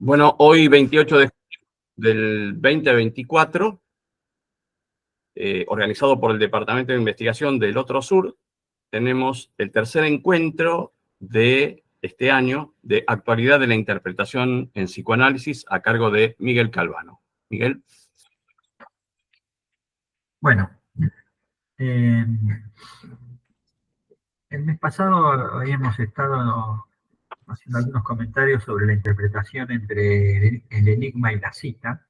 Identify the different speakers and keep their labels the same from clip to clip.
Speaker 1: Bueno, hoy 28 de del 2024, organizado por el Departamento de Investigación del Otro Sur, tenemos el tercer encuentro de este año de actualidad de la interpretación en psicoanálisis a cargo de Miguel Calvano. Miguel.
Speaker 2: Bueno, el mes pasado habíamos estado haciendo algunos comentarios sobre la interpretación entre el enigma y la cita,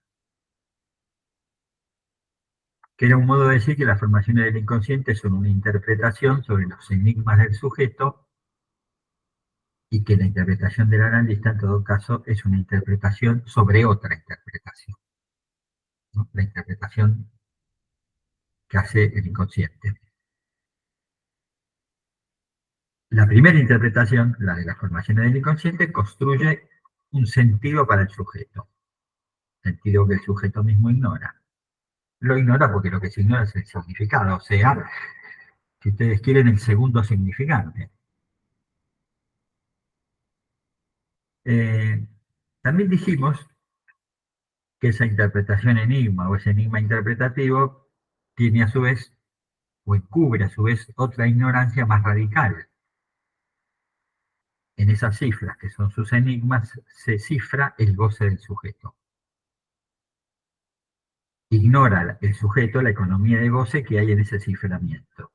Speaker 2: que era un modo de decir que las formaciones del inconsciente son una interpretación sobre los enigmas del sujeto y que la interpretación del analista, en todo caso, es una interpretación sobre otra interpretación, ¿no? La interpretación que hace el inconsciente. La primera interpretación, la de las formaciones del inconsciente, construye un sentido para el sujeto, sentido que el sujeto mismo ignora. Lo ignora porque lo que se ignora es el significado, o sea, si ustedes quieren, el segundo significante. También dijimos que esa interpretación enigma o ese enigma interpretativo tiene a su vez, o encubre a su vez, otra ignorancia más radical. En esas cifras, que son sus enigmas, se cifra el goce del sujeto. Ignora el sujeto la economía de goce que hay en ese ciframiento,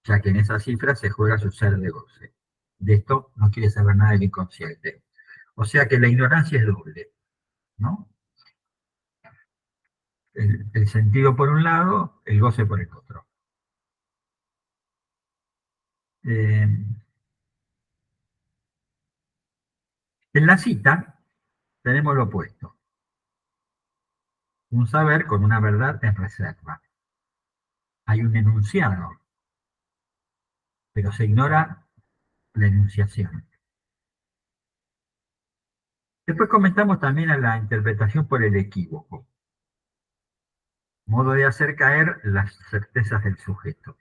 Speaker 2: ya que en esa cifra se juega su ser de goce. De esto no quiere saber nada del inconsciente. O sea que la ignorancia es doble, ¿no? El sentido por un lado, el goce por el otro. Eh, en la cita tenemos lo opuesto. Un saber con una verdad en reserva. Hay un enunciado, pero se ignora la enunciación. Después comentamos también a la interpretación por el equívoco, modo de hacer caer las certezas del sujeto.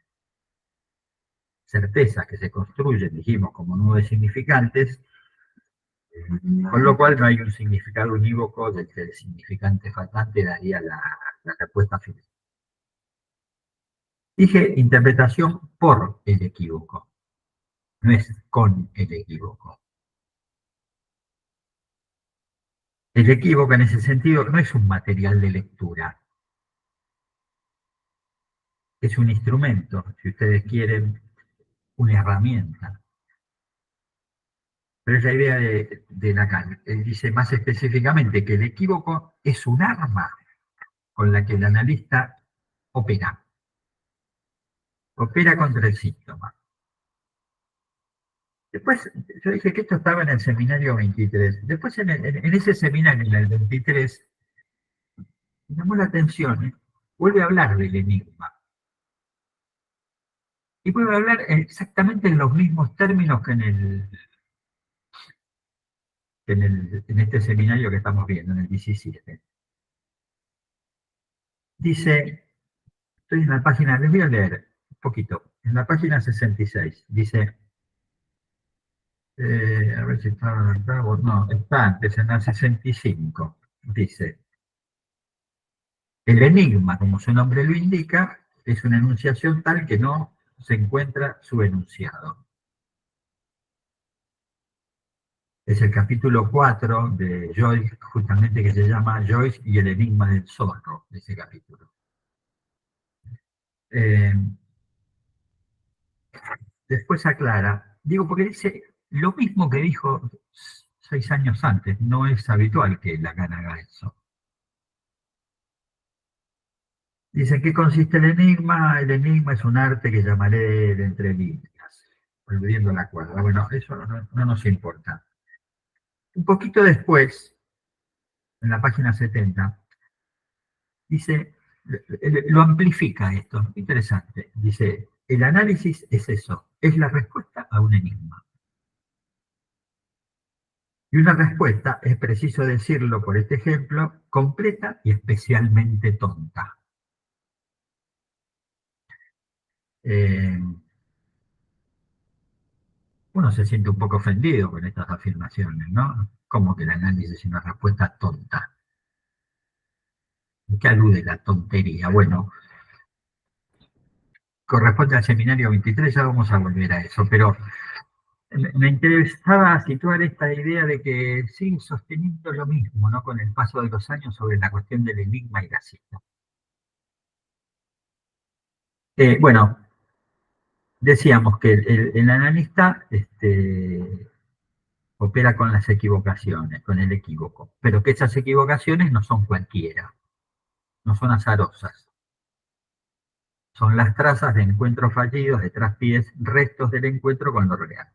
Speaker 2: Certezas que se construyen, dijimos, como nubes significantes, con lo cual no hay un significado unívoco del que el significante faltante daría la respuesta final. Dije interpretación por el equívoco, no es con el equívoco. El equívoco en ese sentido no es un material de lectura, es un instrumento, si ustedes quieren, una herramienta. Pero es la idea de Lacan. Él dice más específicamente que el equívoco es un arma con la que el analista opera. Opera contra el síntoma. Después, yo dije que esto estaba en el seminario 23. Después, en ese seminario, en el 23, me llamó la atención, vuelve a hablar del enigma. Y vuelve a hablar exactamente en los mismos términos que en este seminario que estamos viendo, en el 17. Dice, estoy en la página, les voy a leer un poquito, en la página 66, dice, a ver si está, no, está antes, en la 65, dice, el enigma, como su nombre lo indica, es una enunciación tal que no se encuentra su enunciado. Es el capítulo 4 de Joyce, justamente, que se llama Joyce y el enigma del zorro, ese capítulo. Después aclara, digo, porque dice lo mismo que dijo 6 años antes, no es habitual que Lacan haga eso. Dice, ¿en qué consiste el enigma? El enigma es un arte que llamaré de entre líneas, volviendo a la cuadra. Bueno, eso no nos importa. Un poquito después, en la página 70, dice, lo amplifica esto, interesante. Dice, el análisis es eso, es la respuesta a un enigma. Y una respuesta, es preciso decirlo por este ejemplo, completa y especialmente tonta. Uno se siente un poco ofendido con estas afirmaciones, ¿no? Como que el análisis es una respuesta tonta. ¿En qué alude la tontería? Bueno, corresponde al seminario 23, ya vamos a volver a eso, pero me interesaba situar esta idea de que sigue sosteniendo lo mismo, ¿no? Con el paso de los años sobre la cuestión del enigma y la cita. Bueno, decíamos que el analista opera con las equivocaciones, con el equívoco, pero que esas equivocaciones no son cualquiera, no son azarosas, son las trazas de encuentros fallidos, de traspiés, restos del encuentro con lo real.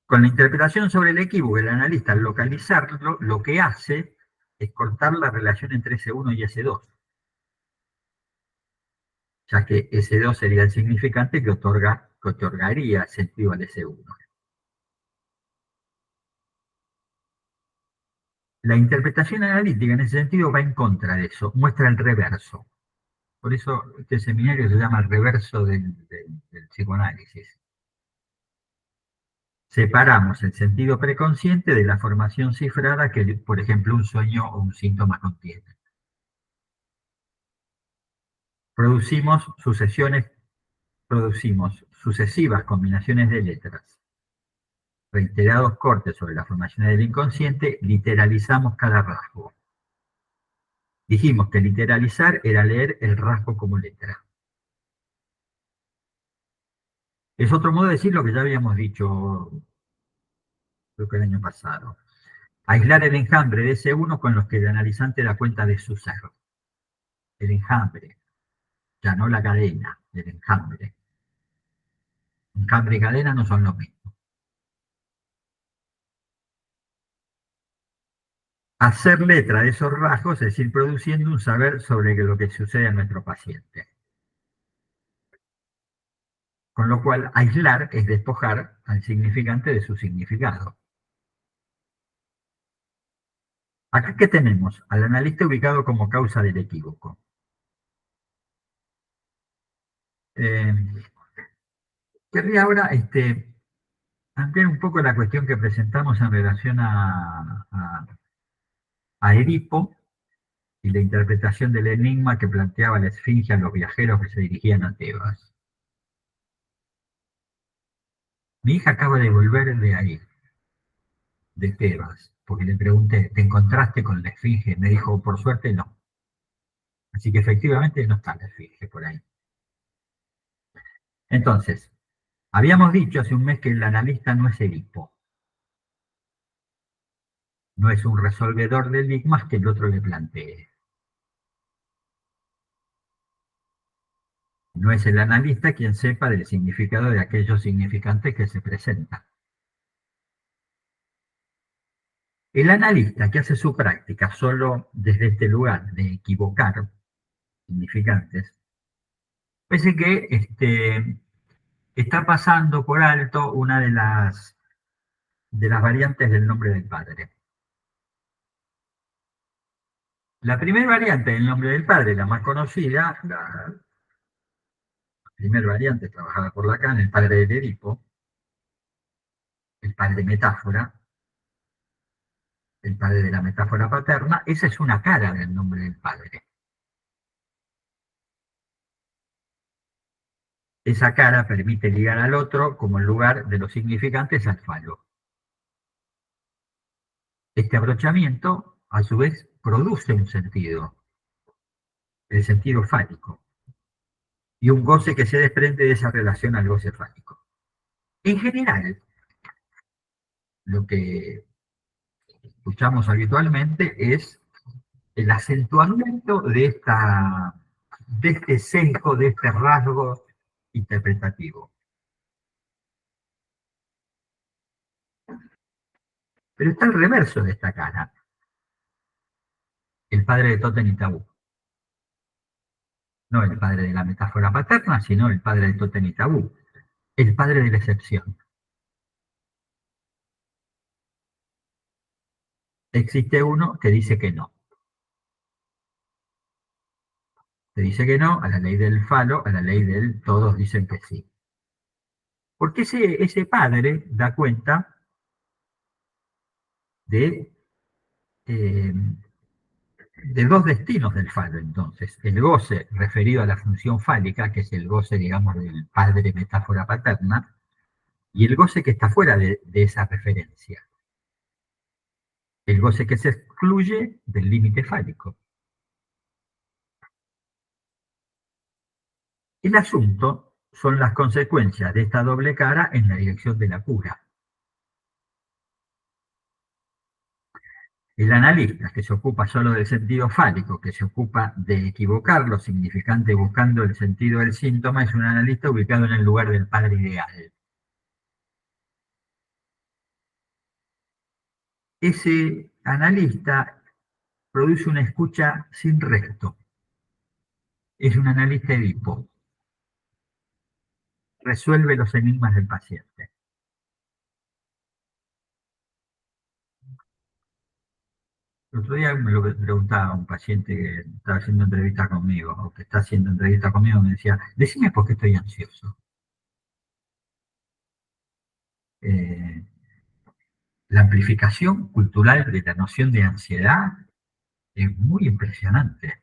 Speaker 2: Con la interpretación sobre el equívoco, el analista al localizarlo, lo que hace es cortar la relación entre S1 y S2, ya que S2 sería el significante que otorgaría sentido al S1. La interpretación analítica en ese sentido va en contra de eso, muestra el reverso. Por eso este seminario se llama el reverso del psicoanálisis. Separamos el sentido preconsciente de la formación cifrada que, por ejemplo, un sueño o un síntoma contiene. Producimos sucesivas combinaciones de letras, reiterados cortes sobre las formaciones del inconsciente, literalizamos cada rasgo. Dijimos que literalizar era leer el rasgo como letra. Es otro modo de decir lo que ya habíamos dicho, creo que el año pasado. Aislar el enjambre de ese uno con los que el analizante da cuenta de su ser. El enjambre, ya no la cadena, el enjambre. Enjambre y cadena no son lo mismo. Hacer letra de esos rasgos es ir produciendo un saber sobre lo que sucede a nuestro paciente. Con lo cual, aislar es despojar al significante de su significado. Acá, ¿qué tenemos? Al analista ubicado como causa del equívoco. Eh, Querría ahora ampliar un poco la cuestión que presentamos en relación a Edipo y la interpretación del enigma que planteaba la esfinge a los viajeros que se dirigían a Tebas. Mi hija acaba de volver de ahí, de Tebas, porque le pregunté, ¿te encontraste con la esfinge? Me dijo, por suerte no. Así que efectivamente no está la esfinge por ahí. Entonces, habíamos dicho hace un mes que el analista no es Edipo, no es un resolvedor de enigmas que el otro le plantee. No es el analista quien sepa del significado de aquellos significantes que se presentan. El analista que hace su práctica solo desde este lugar de equivocar significantes, parece que está pasando por alto una de las variantes del nombre del padre. La primera variante del nombre del padre, la más conocida, la primera variante trabajada por Lacan, el padre de Edipo, el padre metáfora, el padre de la metáfora paterna, esa es una cara del nombre del padre. Esa cara permite ligar al otro como el lugar de los significantes al falo. Este abrochamiento, a su vez, produce un sentido, el sentido fálico, y un goce que se desprende de esa relación al goce fálico. En general, lo que escuchamos habitualmente es el acentuamiento de este sesgo, de este rasgo interpretativo. Pero está el reverso de esta cara, el padre de Totem y Tabú. No el padre de la metáfora paterna, sino el padre de Totem y Tabú, el padre de la excepción. Existe uno que dice que no. Se dice que no, a la ley del falo, a la ley del todos dicen que sí. Porque ese padre da cuenta de, eh, de dos destinos del falo, entonces. El goce referido a la función fálica, que es el goce, digamos, del padre metáfora paterna, y el goce que está fuera de esa referencia. El goce que se excluye del límite fálico. El asunto son las consecuencias de esta doble cara en la dirección de la cura. El analista que se ocupa solo del sentido fálico, que se ocupa de equivocar lo significante buscando el sentido del síntoma, es un analista ubicado en el lugar del padre ideal. Ese analista produce una escucha sin resto. Es un analista Edipo. Resuelve los enigmas del paciente. El otro día me lo preguntaba un paciente que estaba haciendo entrevista conmigo, o que está haciendo entrevista conmigo, me decía, decime por qué estoy ansioso. Eh, la amplificación cultural de la noción de ansiedad es muy impresionante.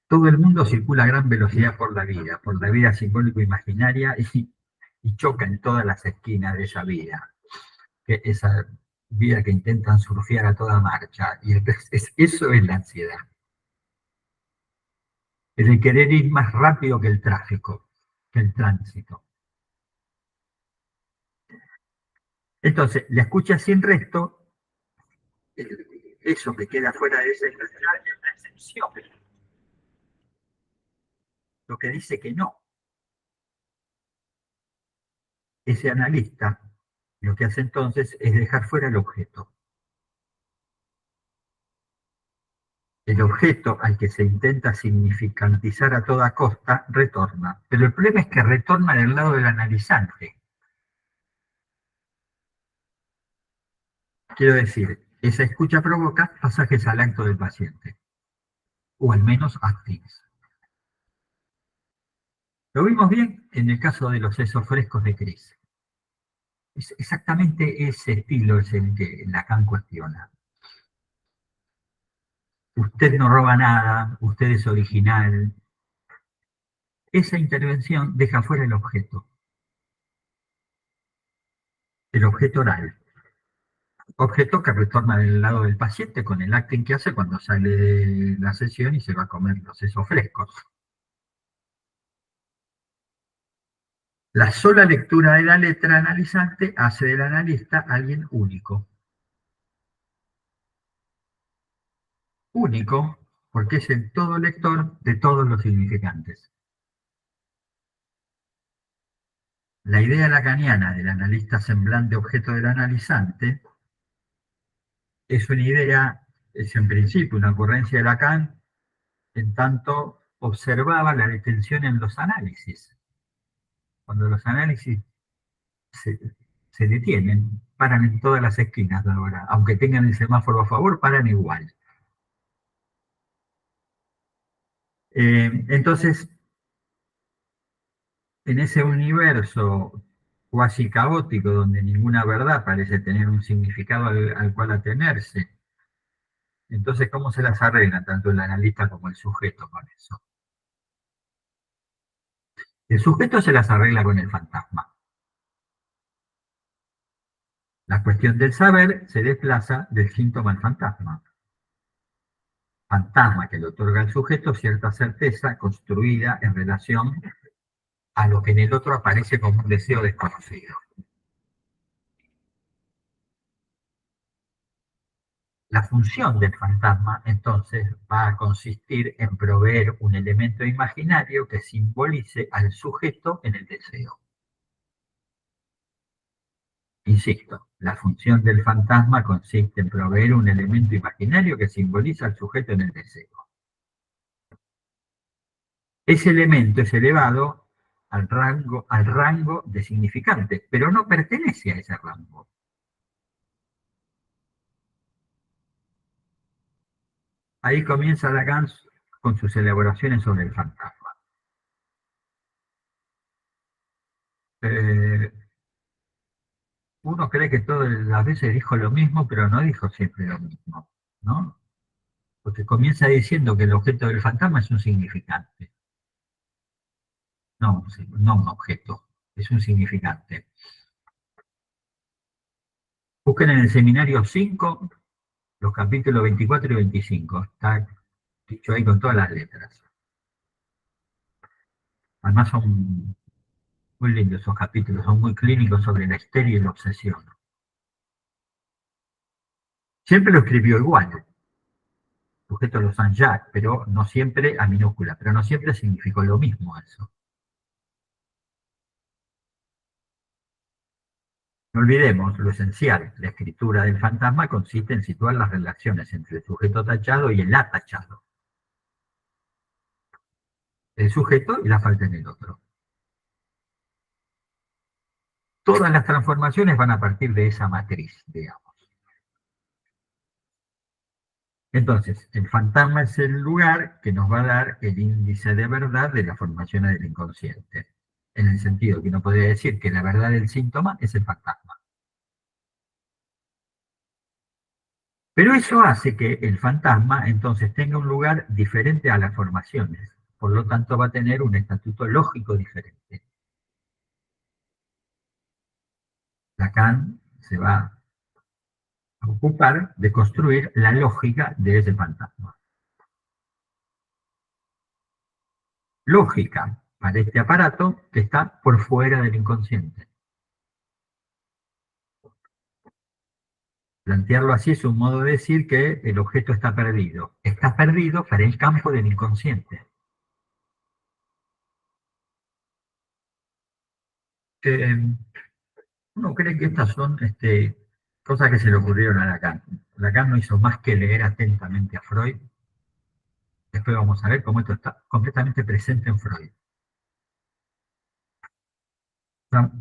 Speaker 2: Todo el mundo circula a gran velocidad por la vida simbólico-imaginaria y choca en todas las esquinas de esa vida. Esa vida que intentan surfear a toda marcha. Y eso es la ansiedad. Es el querer ir más rápido que el tráfico, que el tránsito. Entonces, la escucha sin resto, eso que queda fuera de esa expresión es la excepción. Lo que dice que no. Ese analista lo que hace entonces es dejar fuera el objeto. El objeto al que se intenta significantizar a toda costa retorna. Pero el problema es que retorna del lado del analizante. Quiero decir, esa escucha provoca pasajes al acto del paciente, o al menos actings. Lo vimos bien en el caso de los sesos frescos de Cris. Es exactamente ese estilo es el que Lacan cuestiona. Usted no roba nada, usted es original. Esa intervención deja fuera el objeto oral. Objeto que retorna del lado del paciente con el acting que hace cuando sale de la sesión y se va a comer los sesos frescos. La sola lectura de la letra analizante hace del analista alguien único. Único porque es el todo lector de todos los significantes. La idea lacaniana del analista semblante objeto del analizante es una idea, es en principio una ocurrencia de Lacan, en tanto observaba la detención en los análisis. Cuando los análisis se, se detienen, paran en todas las esquinas ahora, aunque tengan el semáforo a favor, paran igual. Entonces, en ese universo cuasi caótico donde ninguna verdad parece tener un significado al cual atenerse, entonces, ¿cómo se las arreglan tanto el analista como el sujeto con eso? El sujeto se las arregla con el fantasma. La cuestión del saber se desplaza del síntoma al fantasma. Fantasma que le otorga al sujeto cierta certeza construida en relación a lo que en el otro aparece como un deseo desconocido. La función del fantasma, entonces, va a consistir en proveer un elemento imaginario que simbolice al sujeto en el deseo. Insisto, la función del fantasma consiste en proveer un elemento imaginario que simboliza al sujeto en el deseo. Ese elemento es elevado al rango de significante, pero no pertenece a ese rango. Ahí comienza Lacan con sus elaboraciones sobre el fantasma. Eh, Uno cree que todas las veces dijo lo mismo, pero no dijo siempre lo mismo, ¿no? Porque comienza diciendo que el objeto del fantasma es un significante, no un objeto, es un significante. Busquen en el seminario 5 los capítulos 24 y 25, está dicho ahí con todas las letras. Además son muy lindos esos capítulos, son muy clínicos sobre la histeria y la obsesión. Siempre lo escribió igual, sujeto de los Saint-Jacques, pero no siempre a minúscula, pero no siempre significó lo mismo eso. No olvidemos lo esencial, la escritura del fantasma consiste en situar las relaciones entre el sujeto tachado y el atachado, el sujeto y la falta en el otro. Todas las transformaciones van a partir de esa matriz, digamos. Entonces, el fantasma es el lugar que nos va a dar el índice de verdad de las formaciones del inconsciente, en el sentido que uno podría decir que la verdad del síntoma es el fantasma. Pero eso hace que el fantasma entonces tenga un lugar diferente a las formaciones, por lo tanto va a tener un estatuto lógico diferente. Lacan se va a ocupar de construir la lógica de ese fantasma. Lógica para este aparato que está por fuera del inconsciente. Plantearlo así es un modo de decir que el objeto está perdido. Está perdido para el campo del inconsciente. Eh, Uno cree que estas son cosas que se le ocurrieron a Lacan. Lacan no hizo más que leer atentamente a Freud. Después vamos a ver cómo esto está completamente presente en Freud.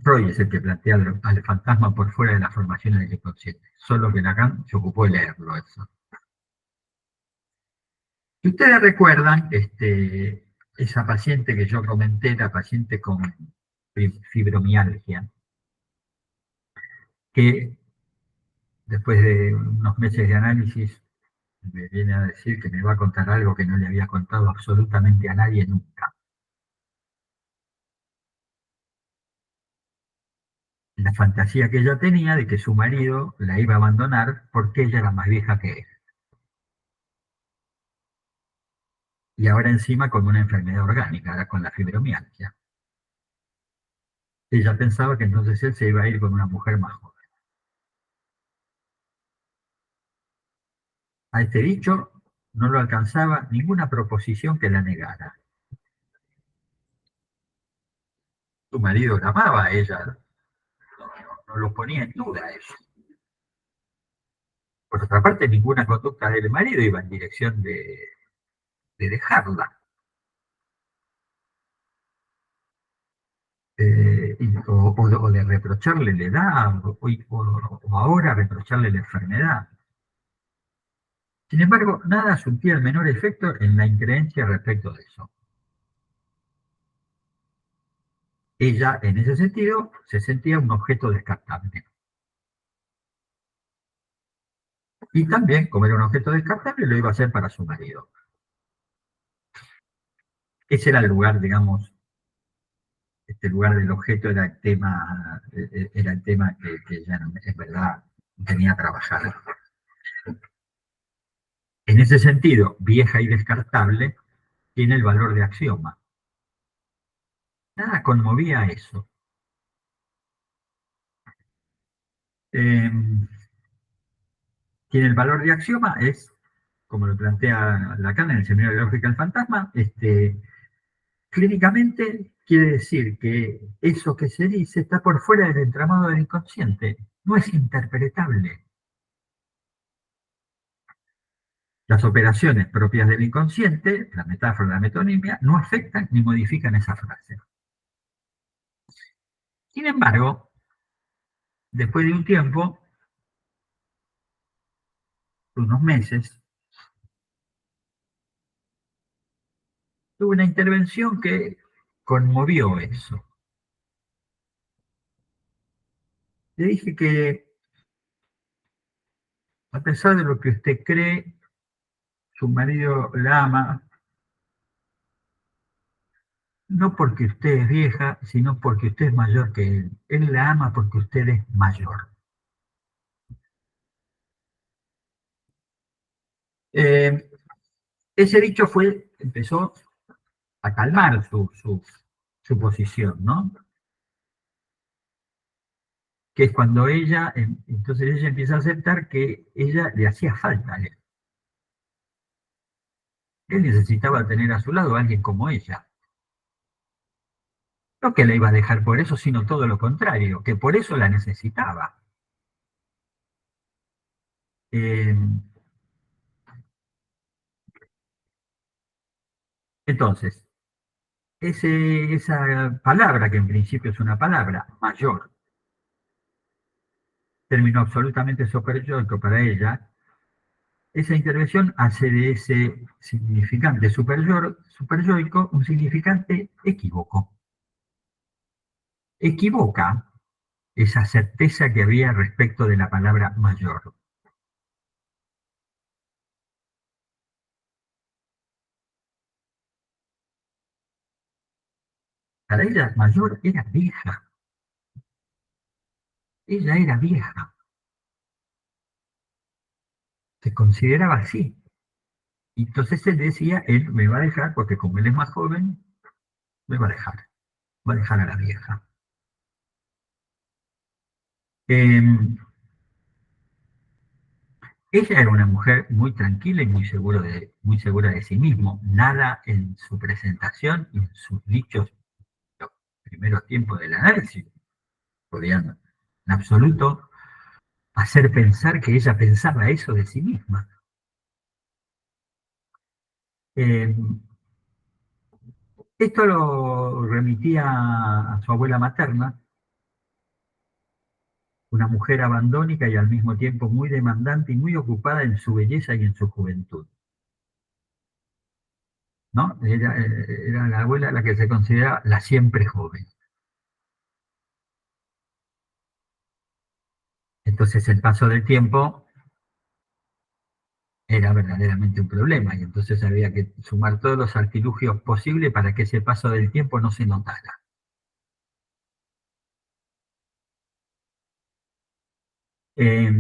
Speaker 2: Freud es el que plantea al fantasma por fuera de las formaciones del inconsciente. Solo que Lacan se ocupó de leerlo eso. Si ustedes recuerdan, esa paciente que yo comenté, la paciente con fibromialgia, que después de unos meses de análisis me viene a decir que me va a contar algo que no le había contado absolutamente a nadie nunca. La fantasía que ella tenía de que su marido la iba a abandonar porque ella era más vieja que él. Y ahora encima con una enfermedad orgánica, ahora con la fibromialgia. Ella pensaba que entonces él se iba a ir con una mujer más joven. A este dicho no lo alcanzaba ninguna proposición que la negara. Su marido la amaba a ella, no lo ponía en duda eso. Por otra parte, ninguna conducta del marido iba en dirección de dejarla. O de reprocharle la edad, o ahora reprocharle la enfermedad. Sin embargo, nada surtía el menor efecto en la increencia respecto de eso. Ella, en ese sentido, se sentía un objeto descartable. Y también, como era un objeto descartable, lo iba a hacer para su marido. Ese era el lugar, digamos, este lugar del objeto era el tema que ella, en verdad, tenía a trabajar. En ese sentido, vieja y descartable, tiene el valor de axioma. Nada conmovía eso. Eh, Tiene el valor de axioma, es, como lo plantea Lacan en el Seminario de Lógica del Fantasma, clínicamente quiere decir que eso que se dice está por fuera del entramado del inconsciente, no es interpretable. Las operaciones propias del inconsciente, la metáfora, la metonimia, no afectan ni modifican esa frase. Sin embargo, después de un tiempo, unos meses, tuvo una intervención que conmovió eso. Le dije que a pesar de lo que usted cree, su marido la ama, no porque usted es vieja, sino porque usted es mayor que él. Él la ama porque usted es mayor. Eh, Ese dicho empezó a calmar su posición, ¿no? Que es cuando entonces ella empieza a aceptar que ella le hacía falta a él. Él necesitaba tener a su lado a alguien como ella. No que la iba a dejar por eso, sino todo lo contrario, que por eso la necesitaba. Eh, entonces, esa palabra, que en principio es una palabra mayor, término absolutamente superyoico para ella, esa intervención hace de ese significante superyoico un significante equívoco. Equivoca esa certeza que había respecto de la palabra mayor. Para ella, mayor era vieja. Ella era vieja. Se consideraba así. Y entonces él decía, él me va a dejar porque como él es más joven, me va a dejar. Va a dejar a la vieja. Eh, Ella era una mujer muy tranquila y muy segura de sí mismo. Nada en su presentación y en sus dichos los primeros tiempos del análisis podían en absoluto hacer pensar que ella pensaba eso de sí misma. Eh, Esto lo remitía a su abuela materna, una mujer abandónica y al mismo tiempo muy demandante y muy ocupada en su belleza y en su juventud. ¿No? Era la abuela la que se considera la siempre joven. Entonces el paso del tiempo era verdaderamente un problema y entonces había que sumar todos los artilugios posibles para que ese paso del tiempo no se notara. Eh,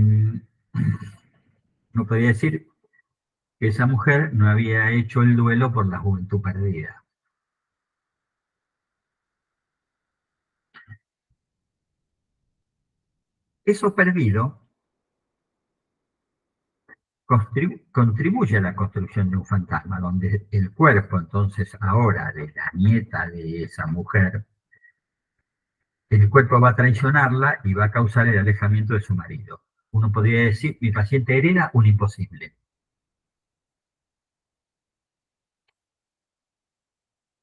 Speaker 2: no podía decir que esa mujer no había hecho el duelo por la juventud perdida. Eso perdido contribuye a la construcción de un fantasma, donde el cuerpo entonces ahora de la nieta de esa mujer, el cuerpo va a traicionarla y va a causar el alejamiento de su marido. Uno podría decir, mi paciente hereda un imposible.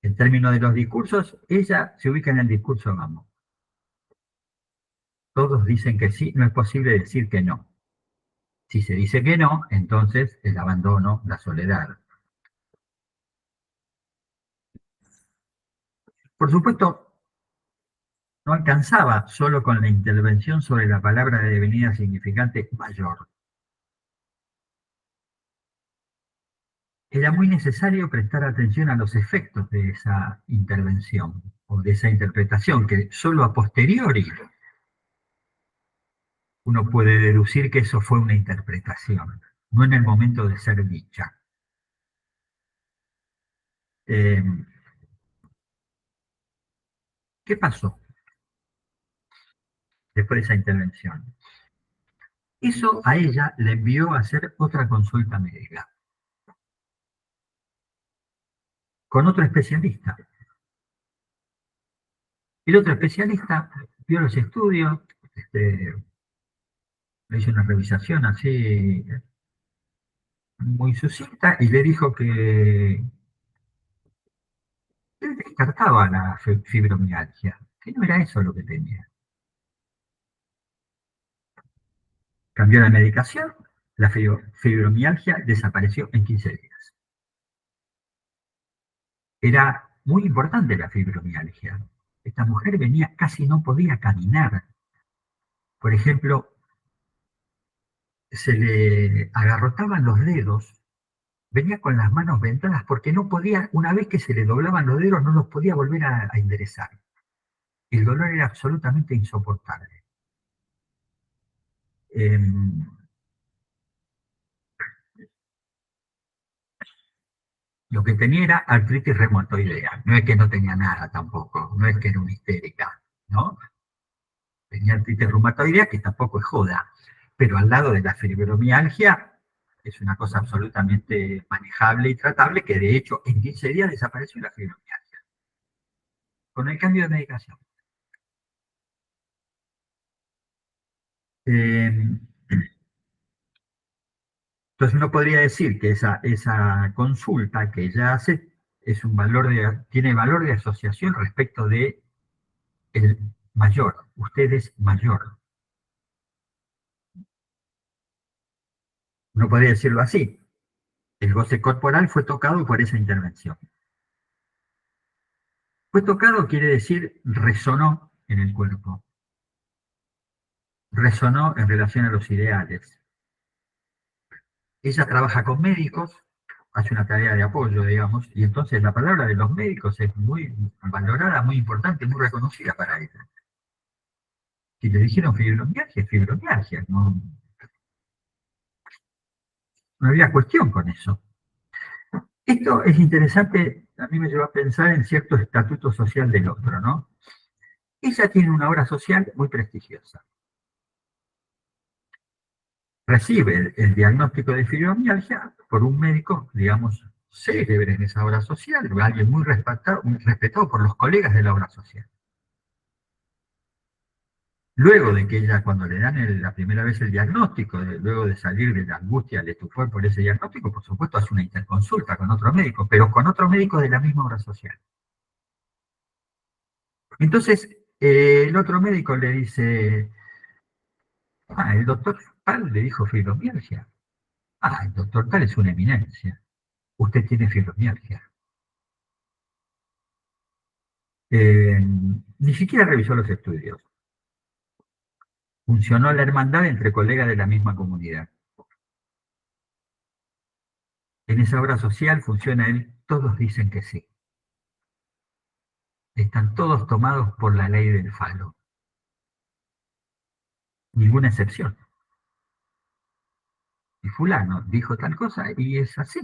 Speaker 2: En términos de los discursos, ella se ubica en el discurso vamos. Todos dicen que sí, no es posible decir que no. Si se dice que no, entonces el abandono, la soledad. Por supuesto, no alcanzaba solo con la intervención sobre la palabra de devenida significante mayor. Era muy necesario prestar atención a los efectos de esa intervención o de esa interpretación, que solo a posteriori uno puede deducir que eso fue una interpretación, no en el momento de ser dicha. Eh, ¿Qué pasó después de esa intervención? Eso a ella le envió a hacer otra consulta médica con otro especialista. El otro especialista vio los estudios, le hizo una revisación así muy sucinta y le dijo que él descartaba la fibromialgia, que no era eso lo que tenía. Cambió la medicación, la fibromialgia desapareció en 15 días. Era muy importante la fibromialgia. Esta mujer venía, casi no podía caminar. Por ejemplo, se le agarrotaban los dedos, venía con las manos vendadas porque no podía, una vez que se le doblaban los dedos, no los podía volver a enderezar. El dolor era absolutamente insoportable. Eh, lo que tenía era artritis reumatoidea. No es que no tenía nada tampoco, no es que era una histérica, ¿no? Tenía artritis reumatoidea, que tampoco es joda, pero al lado de la fibromialgia es una cosa absolutamente manejable y tratable, que de hecho en 15 días desapareció la fibromialgia, con el cambio de medicación. Eh, entonces uno podría decir que esa consulta que ella hace es un valor tiene valor de asociación respecto de el mayor, usted es mayor. Uno podría decirlo así, el goce corporal fue tocado por esa intervención. Fue tocado quiere decir resonó en el cuerpo, resonó en relación a los ideales. Ella trabaja con médicos, hace una tarea de apoyo, digamos, y entonces la palabra de los médicos es muy valorada, muy importante, muy reconocida para ella. Si le dijeron fibromialgia, es fibromialgia, no había cuestión con eso. Esto es interesante, a mí me lleva a pensar en cierto estatuto social del otro, ¿no? Ella tiene una obra social muy prestigiosa. Recibe el diagnóstico de fibromialgia por un médico, digamos, célebre en esa obra social, alguien muy respetado por los colegas de la obra social. Luego de que ella, cuando le dan la primera vez el diagnóstico, luego de salir de la angustia, le estufó por ese diagnóstico, por supuesto hace una interconsulta con otro médico, pero con otro médico de la misma obra social. Entonces, el otro médico le dice, el doctor tal le dijo fibromialgia. El doctor tal es una eminencia. Usted tiene fibromialgia. Ni siquiera revisó los estudios. Funcionó la hermandad entre colegas de la misma comunidad. En esa obra social funciona él, todos dicen que sí. Están todos tomados por la ley del falo. Ninguna excepción. Y fulano dijo tal cosa y es así.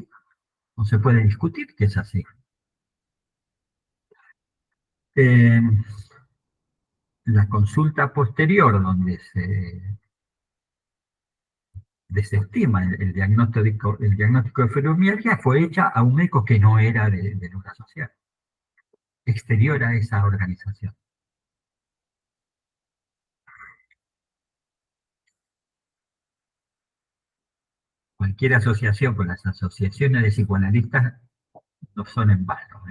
Speaker 2: No se puede discutir que es así. Eh, la consulta posterior, donde se desestima el diagnóstico de fibromialgia, fue hecha a un médico que no era de la obra social, exterior a esa organización. Cualquier asociación con las asociaciones de psicoanalistas no son en vano.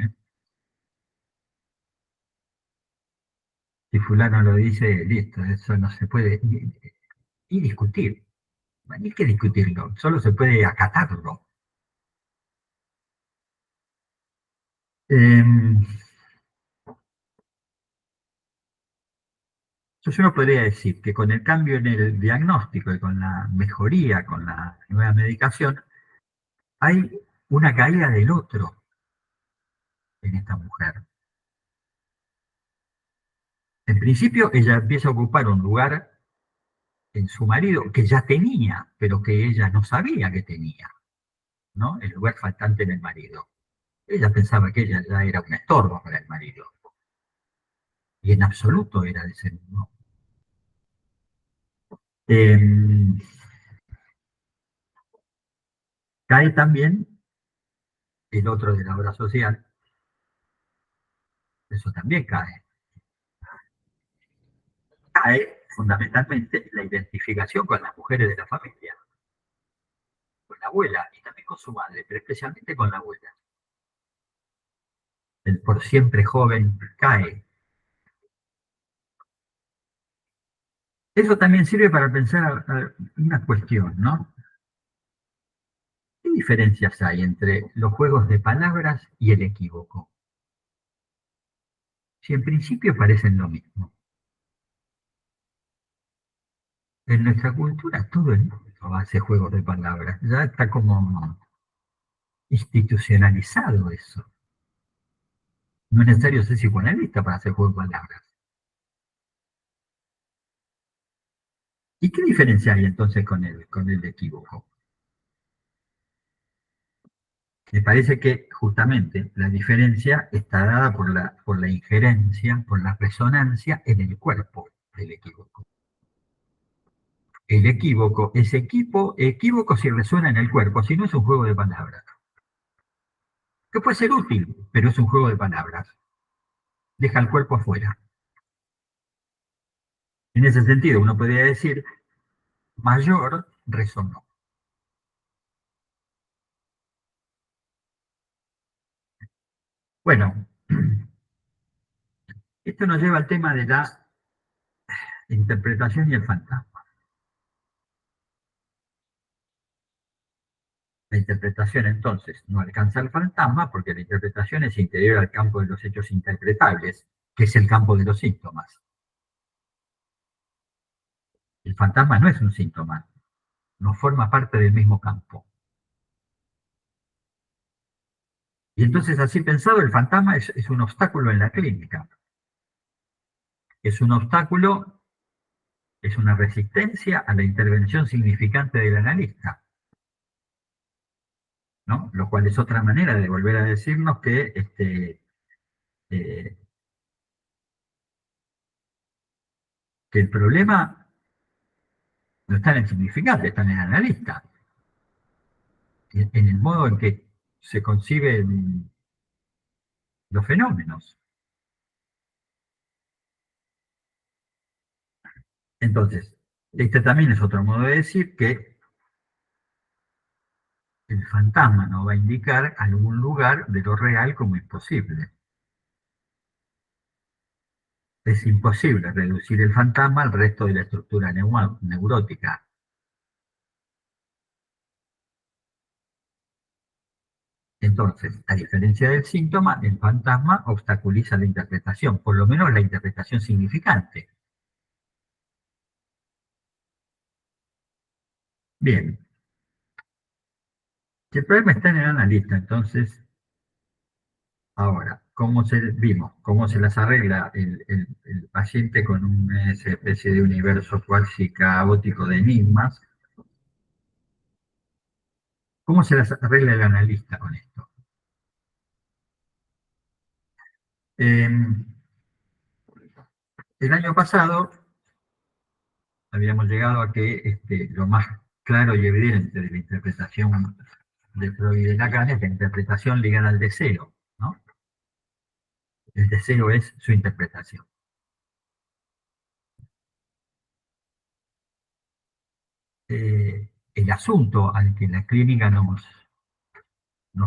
Speaker 2: Si fulano lo dice, listo, eso no se puede ni discutir. No hay que discutirlo, solo se puede acatarlo. Entonces uno podría decir que con el cambio en el diagnóstico y con la mejoría, con la nueva medicación, hay una caída del otro en esta mujer. En principio ella empieza a ocupar un lugar en su marido que ya tenía, pero que ella no sabía que tenía, ¿no? El lugar faltante en el marido. Ella pensaba que ella ya era un estorbo para el marido. Y en absoluto era de ese mismo. Cae también el otro de la obra social, eso también cae. Cae fundamentalmente la identificación con las mujeres de la familia, con la abuela y también con su madre, pero especialmente con la abuela. El por siempre joven cae. Eso también sirve para pensar una cuestión, ¿no? ¿Qué diferencias hay entre los juegos de palabras y el equívoco? si en principio parecen lo mismo? En nuestra cultura todo el mundo hace juegos de palabras, ya está como institucionalizado eso. No es necesario ser psicoanalista para hacer juegos de palabras. ¿Y qué diferencia hay entonces con el equívoco? Me parece que justamente la diferencia está dada por la injerencia, por la resonancia en el cuerpo del equívoco. El equívoco es equívoco si resuena en el cuerpo, si no es un juego de palabras. Que puede ser útil, pero es un juego de palabras. Deja el cuerpo afuera. En ese sentido, uno podría decir, mayor resonó. Bueno, esto nos lleva al tema de la interpretación y el fantasma. La interpretación entonces no alcanza al fantasma porque la interpretación es interior al campo de los hechos interpretables, que es el campo de los síntomas. El fantasma no es un síntoma, no forma parte del mismo campo. Y entonces, así pensado, el fantasma es un obstáculo en la clínica. Es un obstáculo, es una resistencia a la intervención significante del analista, ¿no? Lo cual es otra manera de volver a decirnos que eh, que el problema no está en el significante, está en el analista, en el modo en que se conciben los fenómenos. Entonces, este también es otro modo de decir que el fantasma nos va a indicar algún lugar de lo real como imposible. Es imposible reducir el fantasma al resto de la estructura neurótica. Entonces, a diferencia del síntoma, el fantasma obstaculiza la interpretación, por lo menos la interpretación significante. Bien, si el problema está en el analista, entonces, ahora, vimos cómo se las arregla el paciente con una especie de universo cuasi caótico de enigmas? ¿Cómo se las arregla el analista con esto? Eh, el año pasado habíamos llegado a que lo más claro y evidente de la interpretación de Freud y de Lacan es la interpretación ligada al deseo, ¿no? El deseo es su interpretación. El asunto al que la clínica nos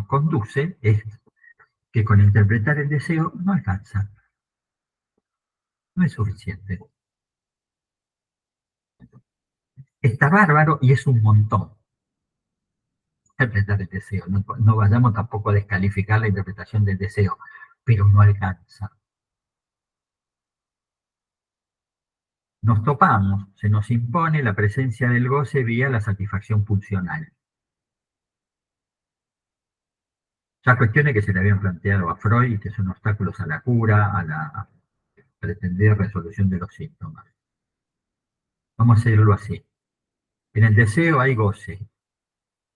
Speaker 2: conduce es que con interpretar el deseo no alcanza, no es suficiente. Está bárbaro y es un montón interpretar el deseo. No, no vayamos tampoco a descalificar la interpretación del deseo, pero no alcanza. Nos topamos, se nos impone la presencia del goce vía la satisfacción pulsional. Ya cuestiones que se le habían planteado a Freud y que son obstáculos a la cura, a la pretendida resolución de los síntomas. Vamos a hacerlo así. En el deseo hay goce,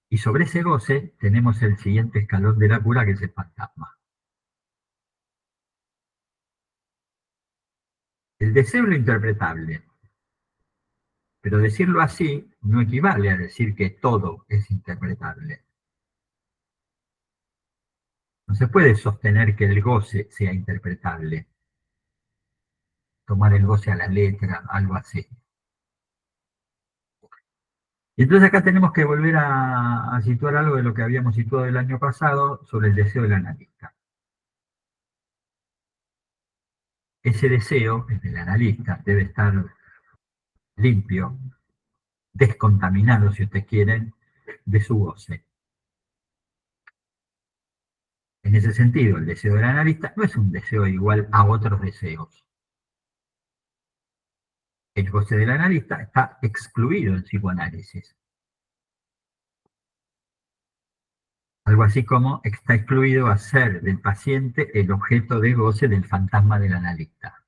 Speaker 2: y sobre ese goce tenemos el siguiente escalón de la cura, que es el fantasma. El deseo es lo interpretable, pero decirlo así no equivale a decir que todo es interpretable. No se puede sostener que el goce sea interpretable, tomar el goce a la letra, algo así. Y entonces acá tenemos que volver a situar algo de lo que habíamos situado el año pasado sobre el deseo del analista. Ese deseo, el del analista, debe estar limpio, descontaminado, si ustedes quieren, de su goce. En ese sentido, el deseo del analista no es un deseo igual a otros deseos. El goce del analista está excluido en psicoanálisis. Algo así como está excluido hacer del paciente el objeto de goce del fantasma del analista.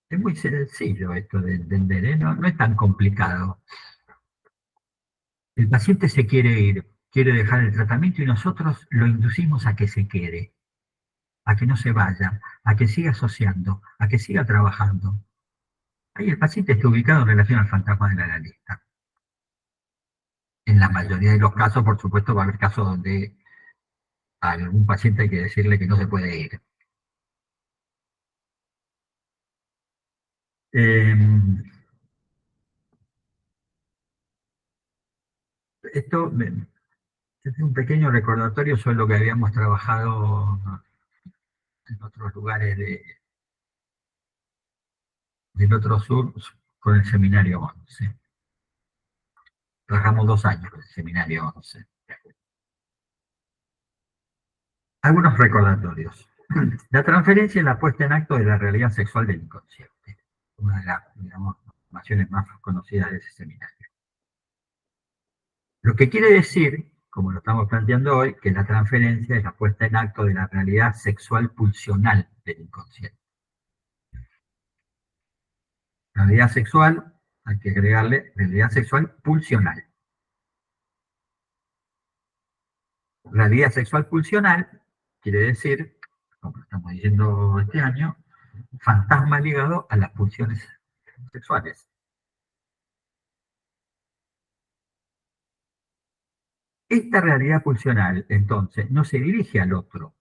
Speaker 2: Es muy sencillo esto de entender, ¿eh? No es tan complicado. El paciente se quiere ir, quiere dejar el tratamiento y nosotros lo inducimos a que se quede, a que no se vaya, a que siga asociando, a que siga trabajando. Ahí el paciente está ubicado en relación al fantasma del analista. En la mayoría de los casos, por supuesto, va a haber casos donde a algún paciente hay que decirle que no se puede ir. Eh, esto es un pequeño recordatorio sobre lo que habíamos trabajado en otros lugares del otro sur con el seminario 11. Trabajamos 2 años con el seminario 11. Algunos recordatorios. La transferencia es la puesta en acto de la realidad sexual del inconsciente. Una de las, digamos, formaciones más conocidas de ese seminario. Lo que quiere decir, como lo estamos planteando hoy, que la transferencia es la puesta en acto de la realidad sexual pulsional del inconsciente. Realidad sexual, hay que agregarle realidad sexual pulsional. Realidad sexual pulsional quiere decir, como estamos diciendo este año, fantasma ligado a las pulsiones sexuales. Esta realidad pulsional, entonces, no se dirige al otro,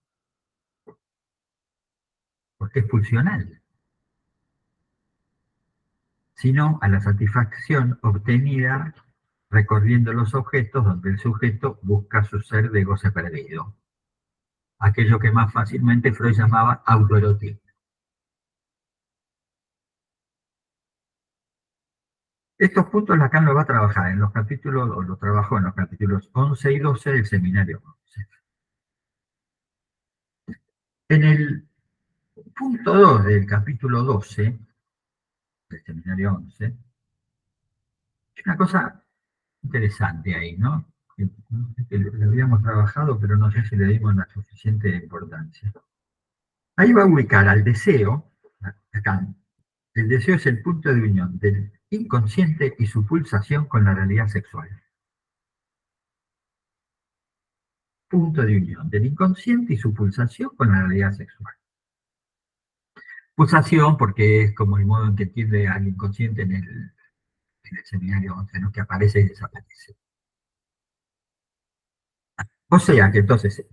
Speaker 2: porque es pulsional, sino a la satisfacción obtenida recorriendo los objetos donde el sujeto busca su ser de goce perdido. Aquello que más fácilmente Freud llamaba autoerotismo. Estos puntos Lacan lo va a trabajar en los capítulos, o lo trabajó en los capítulos 11 y 12 del seminario 11. En el punto 2 del capítulo 12 del seminario 11, hay una cosa interesante ahí, ¿no? Que lo habíamos trabajado, pero no sé si le dimos la suficiente importancia. Ahí va a ubicar al deseo, acá, el deseo es el punto de unión del inconsciente y su pulsación con la realidad sexual. Punto de unión del inconsciente y su pulsación con la realidad sexual. Pulsación porque es como el modo en que entiende al inconsciente en el seminario 11, ¿no? Que aparece y desaparece. O sea que entonces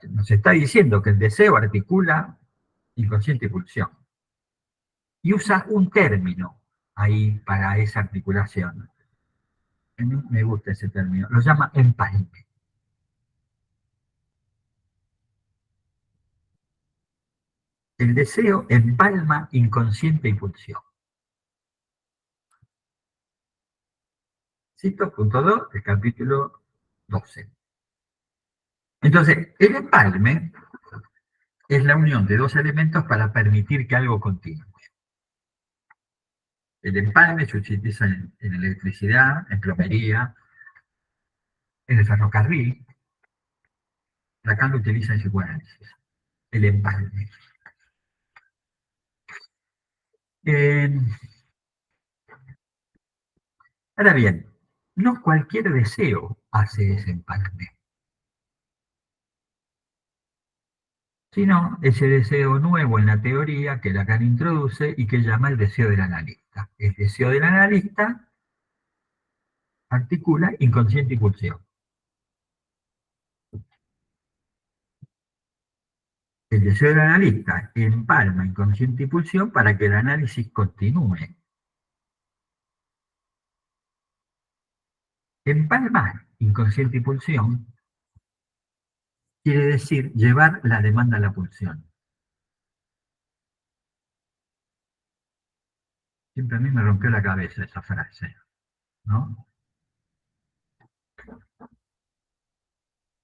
Speaker 2: nos está diciendo que el deseo articula inconsciente y pulsión. Y usa un término ahí para esa articulación. A mí me gusta ese término. Lo llama empalme. El deseo empalma inconsciente y pulsión. Cito punto 2 del capítulo 12. Entonces, el empalme es la unión de dos elementos para permitir que algo continúe. El empalme se utiliza en electricidad, en plomería, en el ferrocarril. Lacan lo utiliza en psicoanálisis. El empalme. Eh, Ahora bien, no cualquier deseo hace ese empalme, sino ese deseo nuevo en la teoría que Lacan introduce y que llama el deseo del analista. El deseo del analista articula inconsciente y pulsión. El deseo del analista empalma inconsciente y pulsión para que el análisis continúe. Empalmar inconsciente y pulsión quiere decir llevar la demanda a la pulsión. Siempre a mí me rompió la cabeza esa frase, ¿no?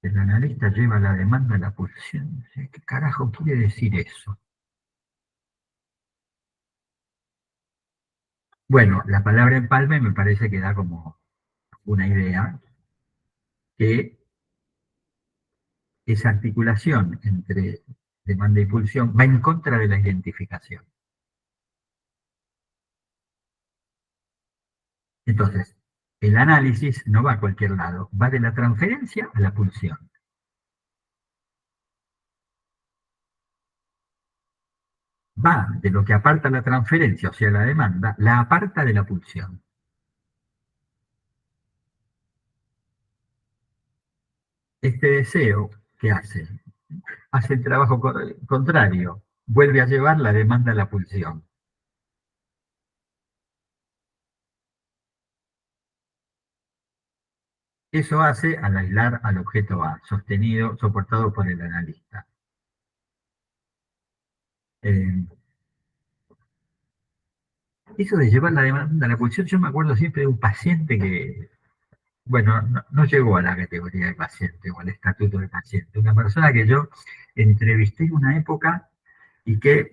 Speaker 2: El analista lleva la demanda a la pulsión. ¿Qué carajo quiere decir eso? Bueno, la palabra empalme me parece que da como una idea que esa articulación entre demanda y pulsión va en contra de la identificación. Entonces, el análisis no va a cualquier lado, va de la transferencia a la pulsión. Va de lo que aparta la transferencia, o sea, la demanda, la aparta de la pulsión. Este deseo, ¿qué hace? Hace el trabajo contrario, vuelve a llevar la demanda a la pulsión. Eso hace al aislar al objeto A, sostenido, soportado por el analista. Eh, Eso de llevar la demanda a la pulsión, yo me acuerdo siempre de un paciente que, bueno, no llegó a la categoría de paciente o al estatuto de paciente, una persona que yo entrevisté en una época y que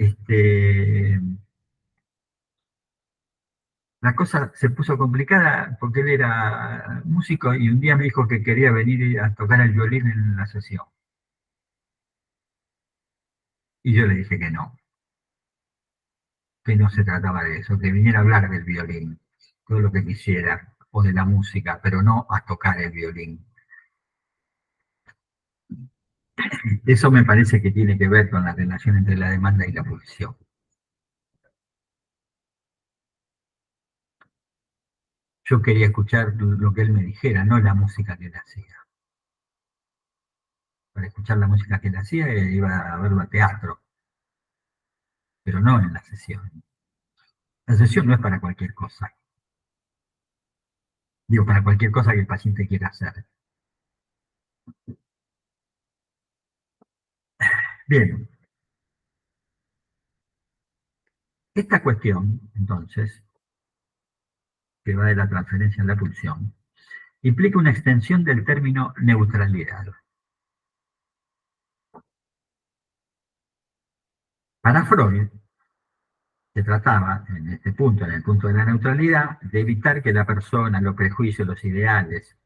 Speaker 2: la cosa se puso complicada porque él era músico y un día me dijo que quería venir a tocar el violín en la sesión. Y yo le dije que no se trataba de eso, que viniera a hablar del violín, todo lo que quisiera, o de la música, pero no a tocar el violín. Eso me parece que tiene que ver con la relación entre la demanda y la pulsión. Yo quería escuchar lo que él me dijera, no la música que él hacía. Para escuchar la música que él hacía iba a verlo a teatro, pero no en la sesión. La sesión no es para cualquier cosa. Digo, para cualquier cosa que el paciente quiera hacer. Bien, esta cuestión, entonces, que va de la transferencia a la pulsión, implica una extensión del término neutralidad. Para Freud, se trataba, en este punto, en el punto de la neutralidad, de evitar que la persona, los prejuicios, los ideales,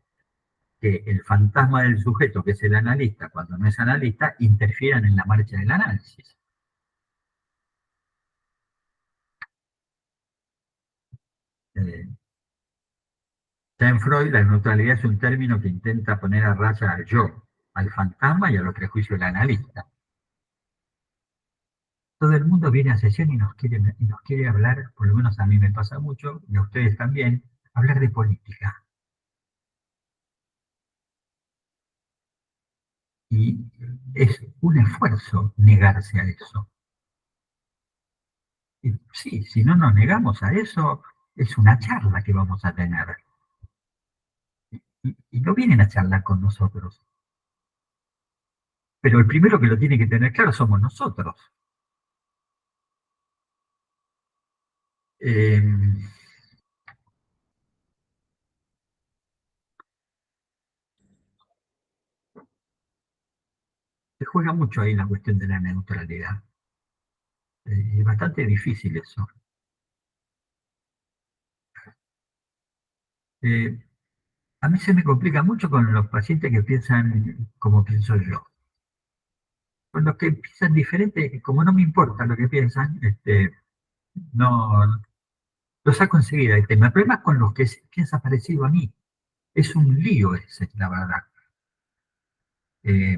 Speaker 2: que el fantasma del sujeto, que es el analista, cuando no es analista, interfieran en la marcha del análisis. Eh, Ya en Freud, la neutralidad es un término que intenta poner a raya al yo, al fantasma y a los prejuicios del analista. Todo el mundo viene a sesión y nos quiere hablar, por lo menos a mí me pasa mucho, y a ustedes también, hablar de política. Y es un esfuerzo negarse a eso. Y sí, si no nos negamos a eso, es una charla que vamos a tener. Y no vienen a charlar con nosotros. Pero el primero que lo tiene que tener claro somos nosotros. Eh, Se juega mucho ahí la cuestión de la neutralidad. Es bastante difícil eso. Eh, a mí se me complica mucho con los pacientes que piensan como pienso yo. Con los que piensan diferente, como no me importa lo que piensan, no lo saco enseguida el tema. El problema es con los que piensan parecido a mí. Es un lío ese, la verdad. Eh,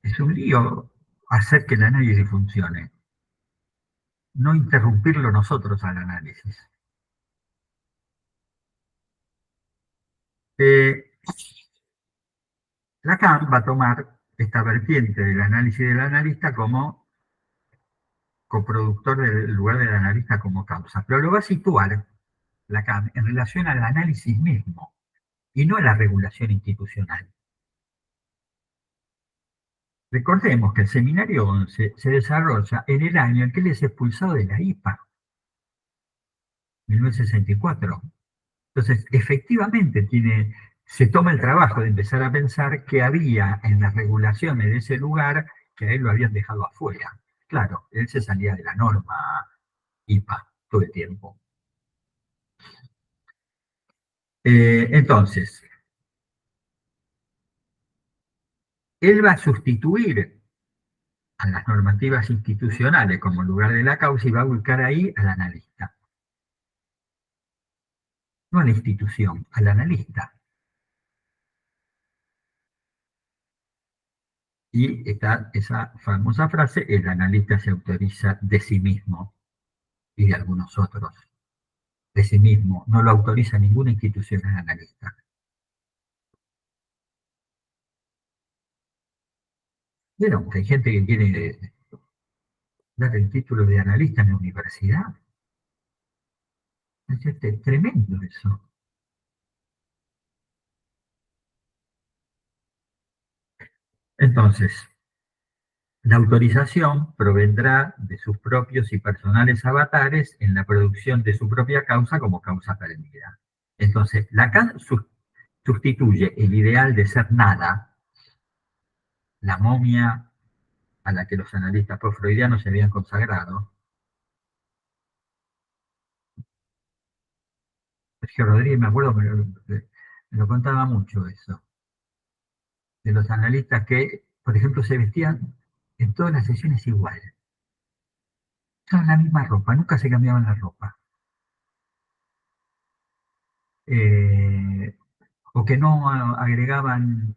Speaker 2: es un lío hacer que el análisis funcione, no interrumpirlo nosotros al análisis. Eh, Lacan va a tomar esta vertiente del análisis del analista como coproductor del lugar del analista como causa, pero lo va a situar Lacan en relación al análisis mismo y no a la regulación institucional. Recordemos que el seminario 11 se desarrolla en el año en que él es expulsado de la IPA, 1964. Entonces, efectivamente tiene se toma el trabajo de empezar a pensar qué había en las regulaciones de ese lugar que a él lo habían dejado afuera. Claro, él se salía de la norma IPA todo el tiempo. Entonces, él va a sustituir a las normativas institucionales como lugar de la causa y va a buscar ahí al analista. No a la institución, al analista. Y está esa famosa frase, el analista se autoriza de sí mismo y de algunos otros. De sí mismo, no lo autoriza ninguna institución al analista. Vieron que hay gente que quiere dar el título de analista en la universidad. Es tremendo eso. Entonces, la autorización provendrá de sus propios y personales avatares en la producción de su propia causa como causa perdida. Entonces, Lacan sustituye el ideal de ser nada, la momia a la que los analistas post-freudianos se habían consagrado. Sergio Rodríguez, me acuerdo, me lo contaba mucho eso, de los analistas que, por ejemplo, se vestían en todas las sesiones igual. Usaban la misma ropa, nunca se cambiaban la ropa. Eh, o que no agregaban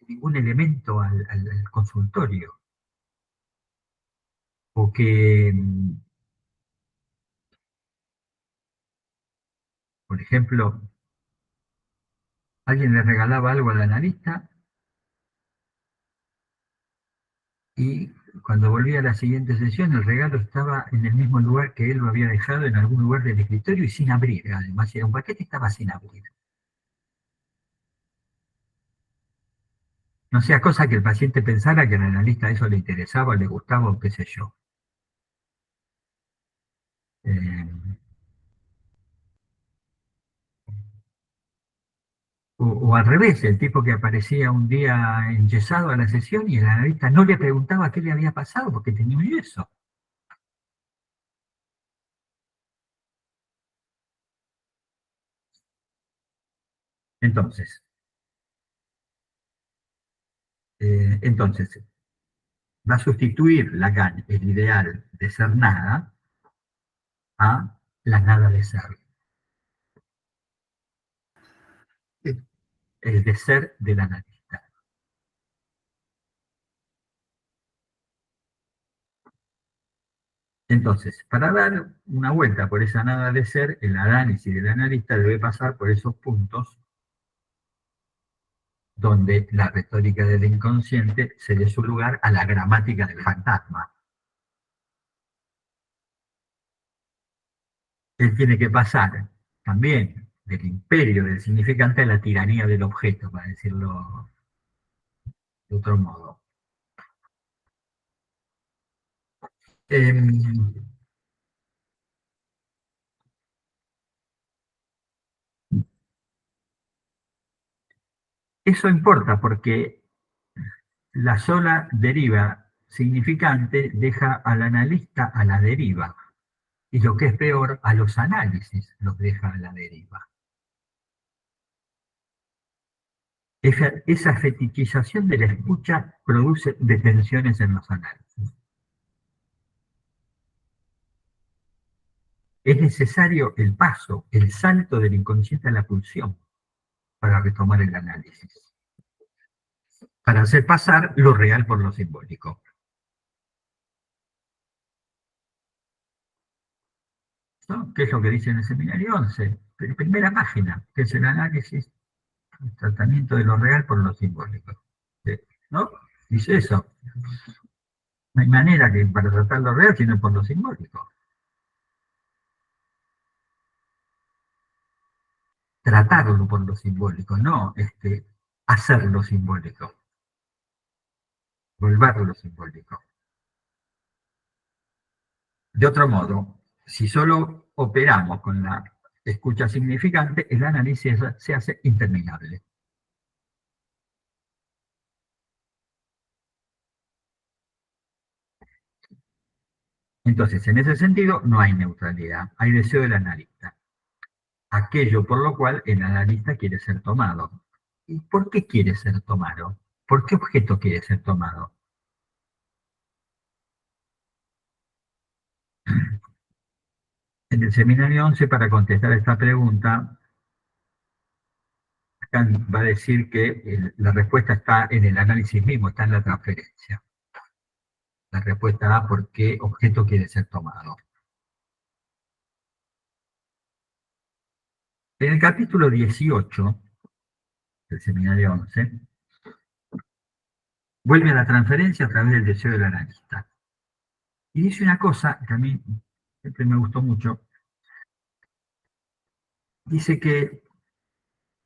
Speaker 2: ningún elemento al consultorio. O que, por ejemplo, alguien le regalaba algo al analista y cuando volvía a la siguiente sesión el regalo estaba en el mismo lugar que él lo había dejado, en algún lugar del escritorio y sin abrir. Además, era un paquete, estaba sin abrir. No sea cosa que el paciente pensara que al analista eso le interesaba, le gustaba o qué sé yo. Eh, o al revés, el tipo que aparecía un día enyesado a la sesión y el analista no le preguntaba qué le había pasado porque tenía un yeso. Entonces, entonces, va a sustituir Lacan el ideal de ser nada a la nada de ser, el de ser del analista. Entonces, para dar una vuelta por esa nada de ser, el análisis del analista debe pasar por esos puntos donde la retórica del inconsciente se dé su lugar a la gramática del fantasma. Él tiene que pasar también del imperio del significante a la tiranía del objeto, para decirlo de otro modo. Eh, Eso importa porque la sola deriva significante deja al analista a la deriva. Y lo que es peor, a los análisis los deja a la deriva. Esa fetichización de la escucha produce detenciones en los análisis. Es necesario el paso, el salto del inconsciente a la pulsión para retomar el análisis, para hacer pasar lo real por lo simbólico. ¿No? ¿Qué es lo que dice en el seminario 11? Primera página, que es el análisis, el tratamiento de lo real por lo simbólico. ¿No? Dice eso. No hay manera que para tratar lo real sino por lo simbólico. Tratarlo por lo simbólico, no hacerlo simbólico, volverlo simbólico. De otro modo, si solo operamos con la escucha significante, el análisis se hace interminable. Entonces, en ese sentido, no hay neutralidad, hay deseo del analista. Aquello por lo cual el analista quiere ser tomado. ¿Y por qué quiere ser tomado? ¿Por qué objeto quiere ser tomado? En el seminario 11, para contestar esta pregunta, Kant va a decir que la respuesta está en el análisis mismo, está en la transferencia. La respuesta a por qué objeto quiere ser tomado. En el capítulo 18 del seminario 11, vuelve a la transferencia a través del deseo del analista. Y dice una cosa que a mí siempre me gustó mucho. Dice que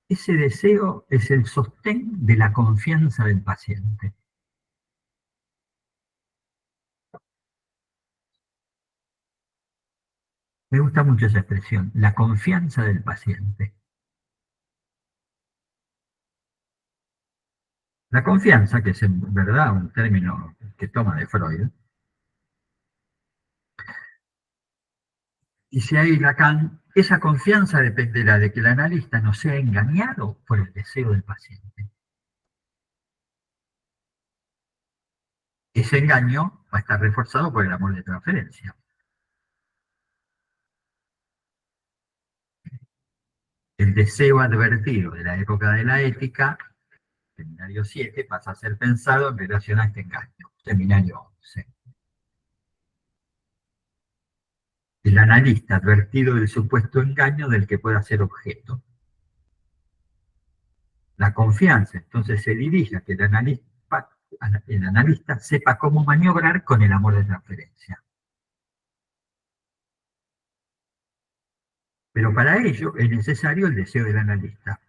Speaker 2: ese deseo es el sostén de la confianza del paciente. Me gusta mucho esa expresión, la confianza del paciente. La confianza, que es en verdad un término que toma de Freud, dice ahí Lacan, esa confianza dependerá de que el analista no sea engañado por el deseo del paciente. Ese engaño va a estar reforzado por el amor de transferencia. El deseo advertido de la época de la ética, seminario 7, pasa a ser pensado en relación a este engaño, seminario 11. El analista advertido del supuesto engaño del que pueda ser objeto. La confianza entonces se dirige a que el analista sepa cómo maniobrar con el amor de transferencia. Pero para ello es necesario el deseo del analista.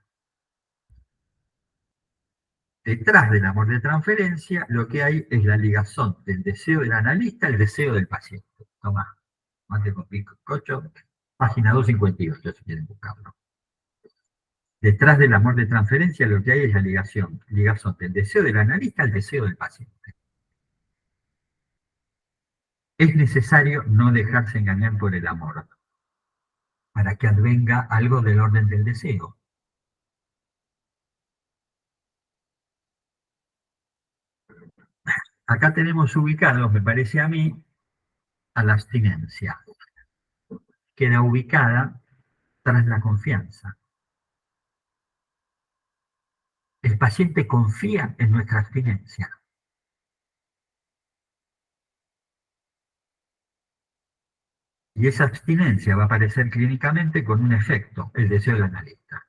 Speaker 2: Detrás del amor de transferencia lo que hay es la ligación del deseo del analista al deseo del paciente. Toma, mate con bizcocho, página 258 si quieren buscarlo. Detrás del amor de transferencia lo que hay es la ligación del deseo del analista al deseo del paciente. Es necesario no dejarse engañar por el amor para que advenga algo del orden del deseo. Acá tenemos ubicados, me parece a mí, a la abstinencia. Queda ubicada tras la confianza. El paciente confía en nuestra abstinencia. Y esa abstinencia va a aparecer clínicamente con un efecto, el deseo del analista.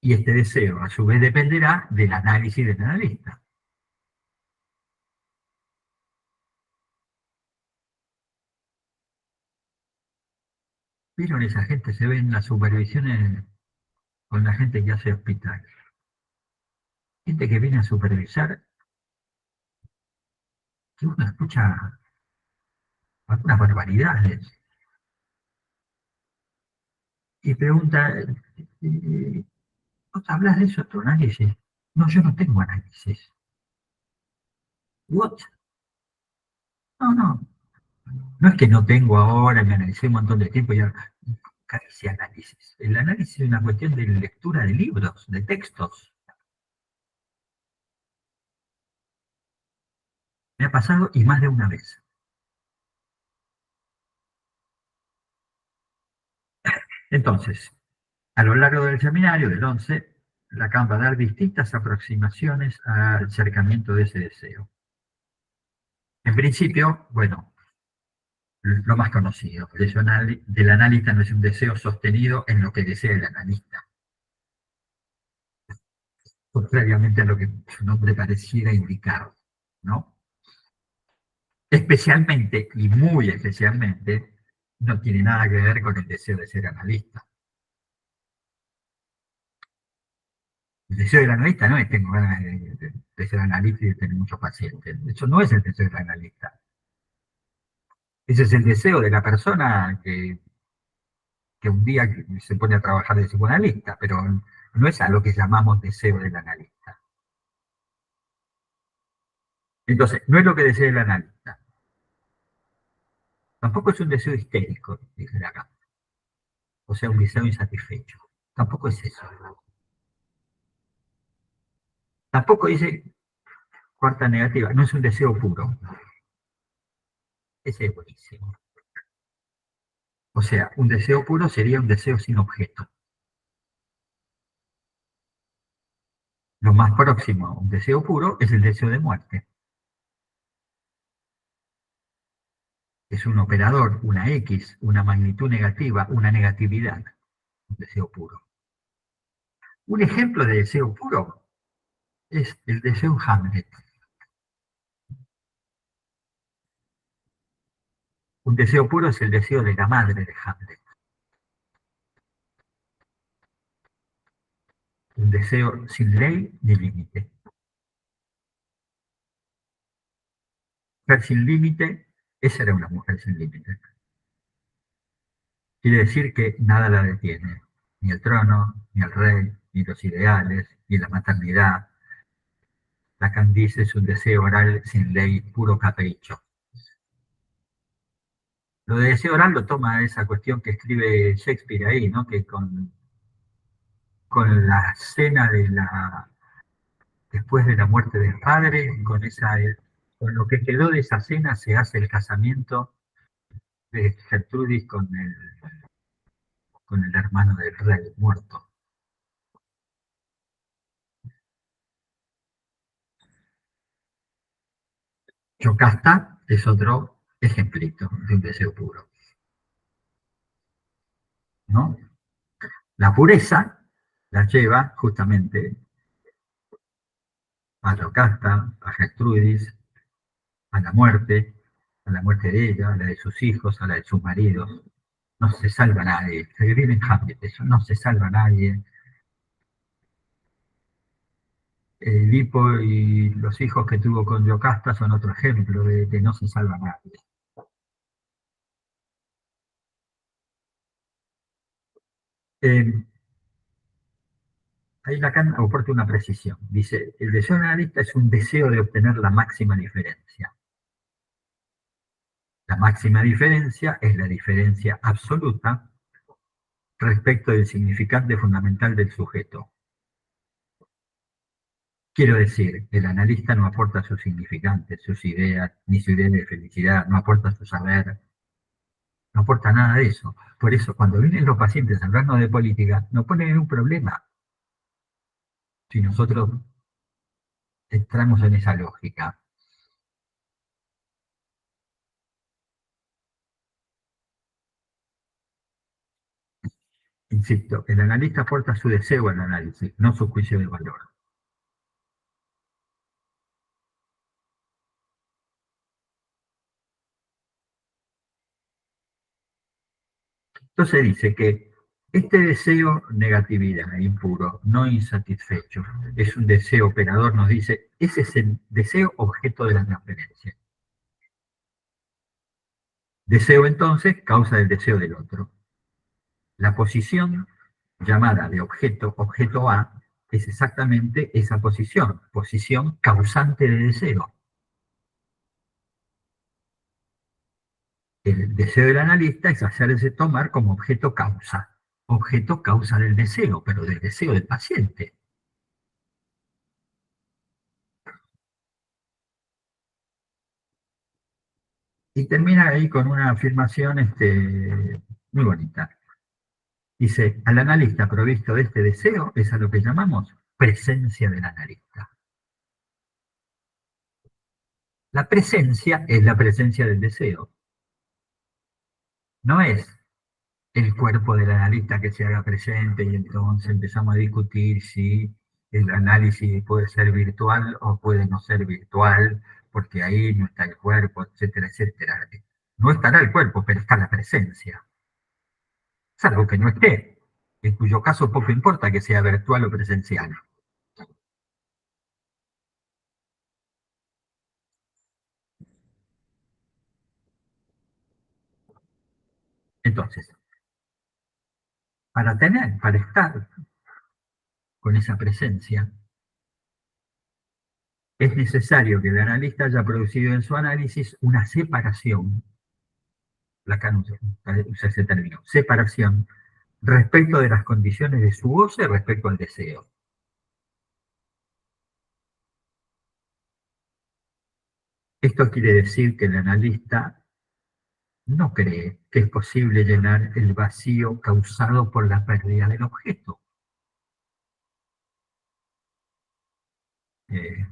Speaker 2: Y este deseo, a su vez, dependerá del análisis del analista. ¿Vieron esa gente? Se ve en las supervisiones con la gente que hace hospital. Gente que viene a supervisar, que uno escucha algunas barbaridades. Y pregunta, ¿vos hablas de eso, tu análisis? No, yo no tengo análisis. ¿What? No, no. No es que no tengo ahora, me analicé un montón de tiempo y ahora hice análisis. El análisis es una cuestión de lectura de libros, de textos. Me ha pasado y más de una vez. Entonces, a lo largo del seminario del 11, Lacan va a dar distintas aproximaciones al acercamiento de ese deseo. En principio, bueno, lo más conocido, el deseo del analista no es un deseo sostenido en lo que desea el analista, contrariamente a lo que su nombre pareciera indicar, ¿no? Especialmente, y muy especialmente, no tiene nada que ver con el deseo de ser analista. El deseo del analista no es tengo ganas de ser analista y de tener muchos pacientes. Eso no es el deseo del analista. Ese es el deseo de la persona que que un día se pone a trabajar de psicoanalista, pero no es a lo que llamamos deseo del analista. Entonces, no es lo que desea el analista. Tampoco es un deseo histérico, dice acá. O sea, un deseo insatisfecho. Tampoco es eso. Tampoco dice, cuarta negativa, no es un deseo puro. Ese es buenísimo. O sea, un deseo puro sería un deseo sin objeto. Lo más próximo a un deseo puro es el deseo de muerte. Es un operador, una X, una magnitud negativa, una negatividad. Un deseo puro. Un ejemplo de deseo puro es el deseo en Hamlet. Un deseo puro es el deseo de la madre de Hamlet. Un deseo sin ley ni límite. Mujer sin límite, esa era una mujer sin límite. Quiere decir que nada la detiene. Ni el trono, ni el rey, ni los ideales, ni la maternidad. Lacan dice es un deseo oral sin ley, puro capricho. Lo de deseo oral lo toma esa cuestión que escribe Shakespeare ahí, ¿no? Que con la cena de la después de la muerte del padre, con lo que quedó de esa cena se hace el casamiento de Gertrudis con el hermano del rey muerto. Yocasta es otro ejemplito de un deseo puro, ¿no? La pureza la lleva justamente a Yocasta, a Gertrudis, a la muerte de ella, a la de sus hijos, a la de sus maridos. No se salva nadie. Se vive en Hamlet, eso no se salva nadie. Edipo y los hijos que tuvo con Yocasta son otro ejemplo de que no se salva nadie. Eh, Ahí Lacan aporta una precisión. Dice, el deseo analista es un deseo de obtener la máxima diferencia. La máxima diferencia es la diferencia absoluta respecto del significante fundamental del sujeto. Quiero decir, el analista no aporta sus significantes, sus ideas, ni su idea de felicidad, no aporta su saber, no aporta nada de eso. Por eso, cuando vienen los pacientes hablando de política, no ponen un problema si nosotros entramos en esa lógica. Insisto, el analista aporta su deseo al análisis, no su juicio de valor. Entonces dice que este deseo negatividad, impuro, no insatisfecho, es un deseo operador, nos dice, ese es el deseo objeto de la transferencia. Deseo entonces causa del deseo del otro. La posición llamada de objeto, objeto A, es exactamente esa posición, posición causante de deseo. El deseo del analista es hacerse tomar como objeto causa del deseo, pero del deseo del paciente. Y termina ahí con una afirmación muy bonita. Dice, al analista provisto de este deseo es a lo que llamamos presencia del analista. La presencia es la presencia del deseo. No es el cuerpo del analista que se haga presente y entonces empezamos a discutir si el análisis puede ser virtual o puede no ser virtual, porque ahí no está el cuerpo, etcétera, etcétera. No estará el cuerpo, pero está la presencia. Salvo que no esté, en cuyo caso poco importa que sea virtual o presencial. Entonces, para estar con esa presencia, es necesario que el analista haya producido en su análisis una separación, Lacan usa ese término, separación, respecto de las condiciones de su goce respecto al deseo. Esto quiere decir que el analista no cree que es posible llenar el vacío causado por la pérdida del objeto. Eh,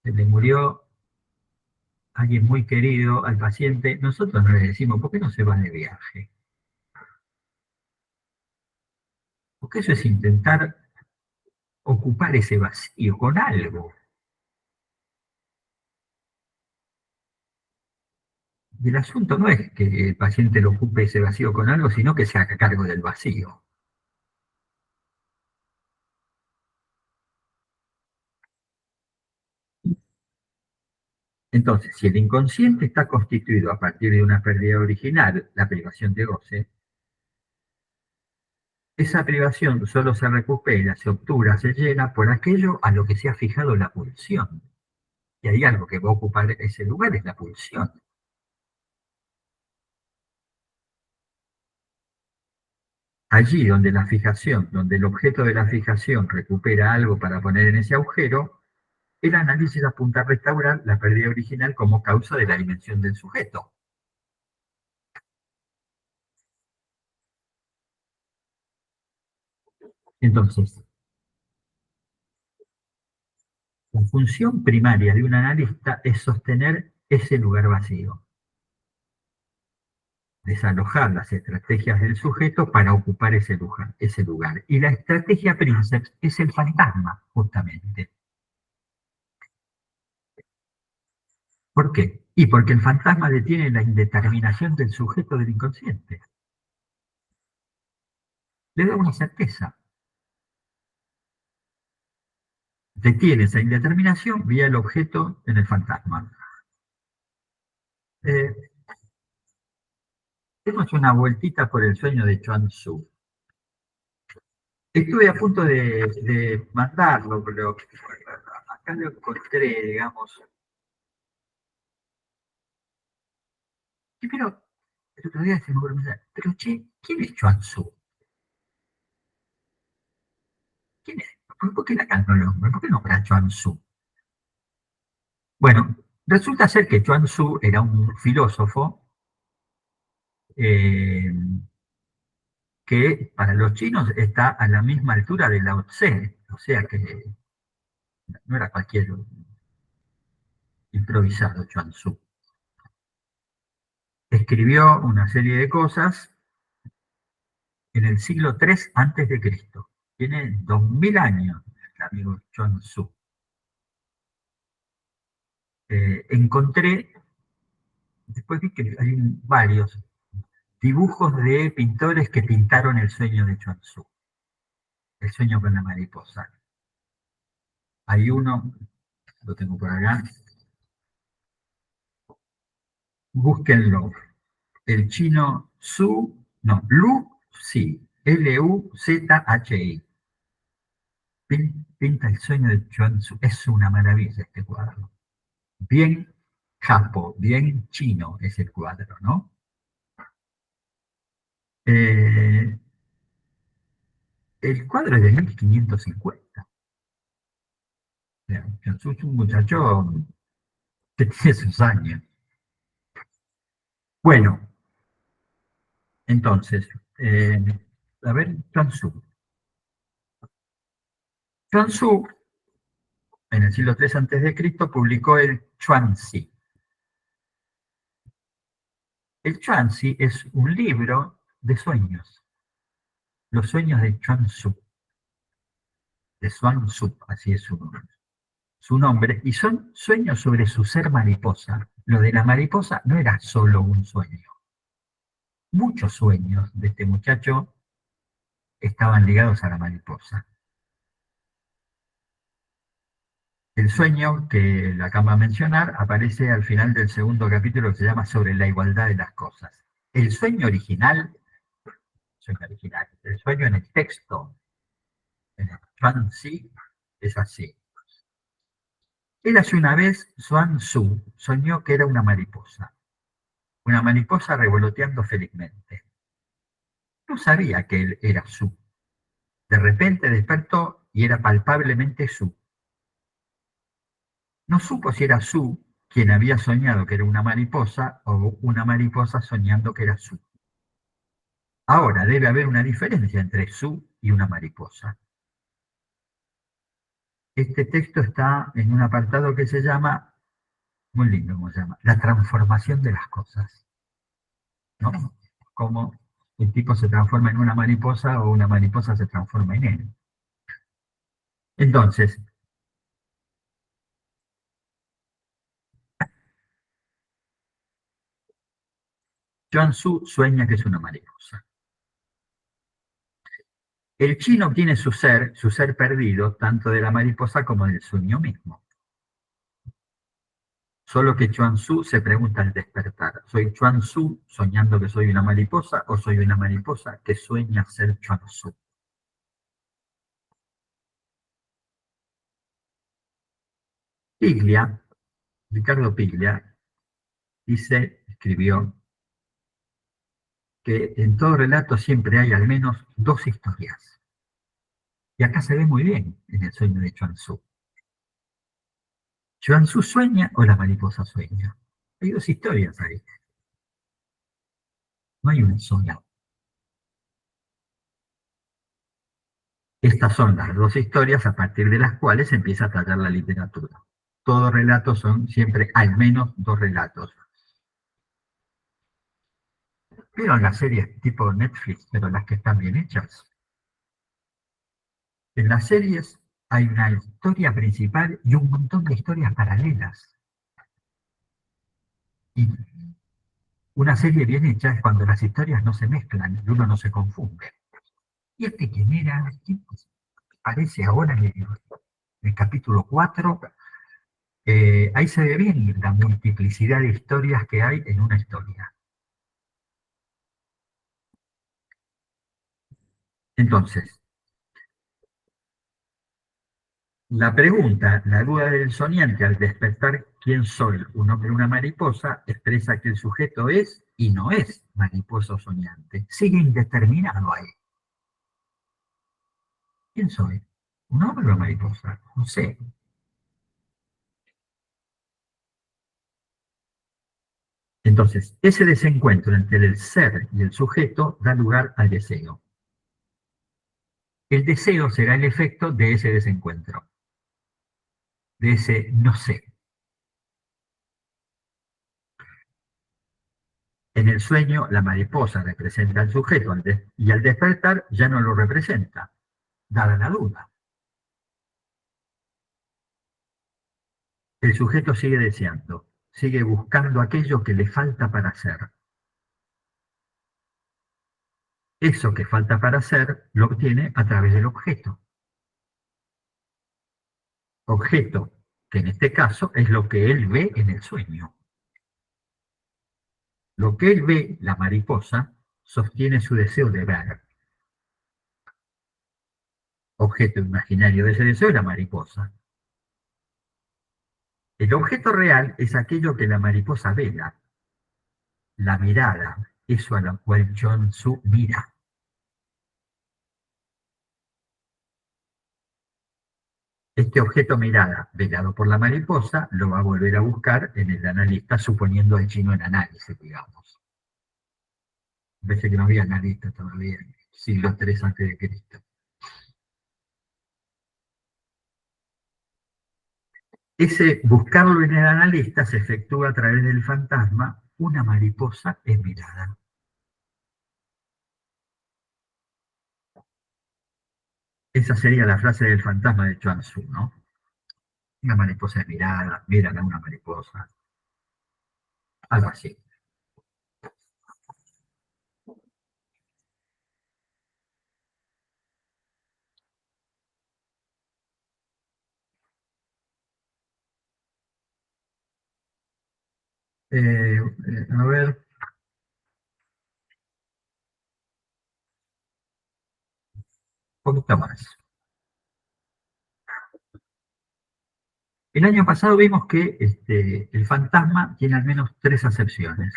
Speaker 2: Se le murió alguien muy querido al paciente, nosotros no le decimos, ¿por qué no se va de viaje? Porque eso es intentar ocupar ese vacío con algo. Y el asunto no es que el paciente lo ocupe ese vacío con algo, sino que se haga cargo del vacío. Entonces, si el inconsciente está constituido a partir de una pérdida original, la privación de goce, esa privación solo se recupera, se obtura, se llena por aquello a lo que se ha fijado la pulsión. Y hay algo que va a ocupar ese lugar, es la pulsión. Allí donde la fijación, donde el objeto de la fijación recupera algo para poner en ese agujero, el análisis apunta a restaurar la pérdida original como causa de la dimensión del sujeto. Entonces, la función primaria de un analista es sostener ese lugar vacío, desalojar las estrategias del sujeto para ocupar ese lugar. Y la estrategia Princeps es el fantasma, justamente. ¿Por qué? Y porque el fantasma detiene la indeterminación del sujeto del inconsciente. Le da una certeza. Detiene esa indeterminación vía el objeto en el fantasma. Eh, Demos una vueltita por el sueño de Chuang Tzu. Estuve a punto de mandarlo, pero acá lo encontré, digamos. Primero, el otro día se me ocurrió pensar, pero che, ¿quién es Chuang Tzu? ¿Quién es? ¿Por qué Lacan no lo nombra? ¿Por qué nombra a Chuang Tzu? Bueno, resulta ser que Chuang Tzu era un filósofo eh, que para los chinos está a la misma altura de Lao Tse, o sea que no era cualquier improvisado Chuang Tzu. Escribió una serie de cosas en el siglo III antes de Cristo. Tiene 2000 años el amigo Chuang Tzu. Encontré, después vi que hay varios dibujos de pintores que pintaron el sueño de Chuang Tzu, el sueño con la mariposa. Hay uno, lo tengo por acá, búsquenlo. El chino Su, no, Lu Zi, L-U-Z-H-I. Pinta el sueño de Chuang Tzu. Es una maravilla este cuadro. Bien japo, bien chino es el cuadro, ¿no? Eh, el cuadro es de 1550. Chuang Tzu es un muchacho que tiene sus años. Bueno, entonces, a ver, Chuang Tzu. Chuang Tzu, en el siglo III antes de Cristo, publicó el Chuang-Tzu. El Chuang-Tzu es un libro de sueños, los sueños de Chuang Tzu, de Xuan Tzu, así es su nombre, y son sueños sobre su ser mariposa. Lo de la mariposa no era solo un sueño. Muchos sueños de este muchacho estaban ligados a la mariposa. El sueño que le acabo de mencionar aparece al final del segundo capítulo que se llama Sobre la igualdad de las cosas. El el sueño en el texto, en el Chuan Tzu, es así. Érase una vez Xuan Tzu, soñó que era una mariposa revoloteando felizmente. No sabía que él era Su. De repente despertó y era palpablemente Su. No supo si era Su quien había soñado que era una mariposa o una mariposa soñando que era Su. Ahora debe haber una diferencia entre Su y una mariposa. Este texto está en un apartado que se llama, muy lindo como se llama, la transformación de las cosas, ¿no? Cómo el tipo se transforma en una mariposa o una mariposa se transforma en él. Entonces, Chuang Tzu sueña que es una mariposa. El chino obtiene su ser perdido, tanto de la mariposa como del sueño mismo. Solo que Chuang Tzu se pregunta al despertar, ¿soy Chuang Tzu soñando que soy una mariposa o soy una mariposa que sueña ser Chuang Tzu? Piglia, Ricardo Piglia, escribió que en todo relato siempre hay al menos dos historias. Y acá se ve muy bien en el sueño de Chuang Tzu. ¿Chuang Tzu sueña o la mariposa sueña? Hay dos historias ahí, no hay una sola. Estas son las dos historias a partir de las cuales se empieza a tallar la literatura. Todos relatos son siempre al menos dos relatos. ¿Vieron las series tipo Netflix, pero las que están bien hechas? En las series hay una historia principal y un montón de historias paralelas. Y una serie bien hecha es cuando las historias no se mezclan y uno no se confunde. Y este que mira, aparece ahora en el capítulo 4, ahí se ve bien la multiplicidad de historias que hay en una historia. Entonces, la pregunta, la duda del soñante al despertar quién soy, un hombre o una mariposa, expresa que el sujeto es y no es mariposa o soñante. Sigue indeterminado ahí. ¿Quién soy? ¿Un hombre o una mariposa? No sé. Entonces, ese desencuentro entre el ser y el sujeto da lugar al deseo. El deseo será el efecto de ese desencuentro, de ese no sé. En el sueño, la mariposa representa al sujeto y al despertar ya no lo representa, dada la duda. El sujeto sigue deseando, sigue buscando aquello que le falta para hacer. Eso que falta para hacer lo obtiene a través del objeto. Objeto que en este caso es lo que él ve en el sueño. Lo que él ve, la mariposa, sostiene su deseo de ver. Objeto imaginario de ese deseo es la mariposa. El objeto real es aquello que la mariposa vela, la mirada, eso a lo cual John Tzu mira. Este objeto mirada, velado por la mariposa, lo va a volver a buscar en el analista, suponiendo al chino en análisis, digamos. Parece que no había analista todavía, siglo III antes de Cristo. Ese buscarlo en el analista se efectúa a través del fantasma, una mariposa es mirada. Esa sería la frase del fantasma de Chuang Tzu, ¿no? Una mariposa es mirada, miran a una mariposa, algo así. A ver, un poquito más. El año pasado vimos que el fantasma tiene al menos tres acepciones.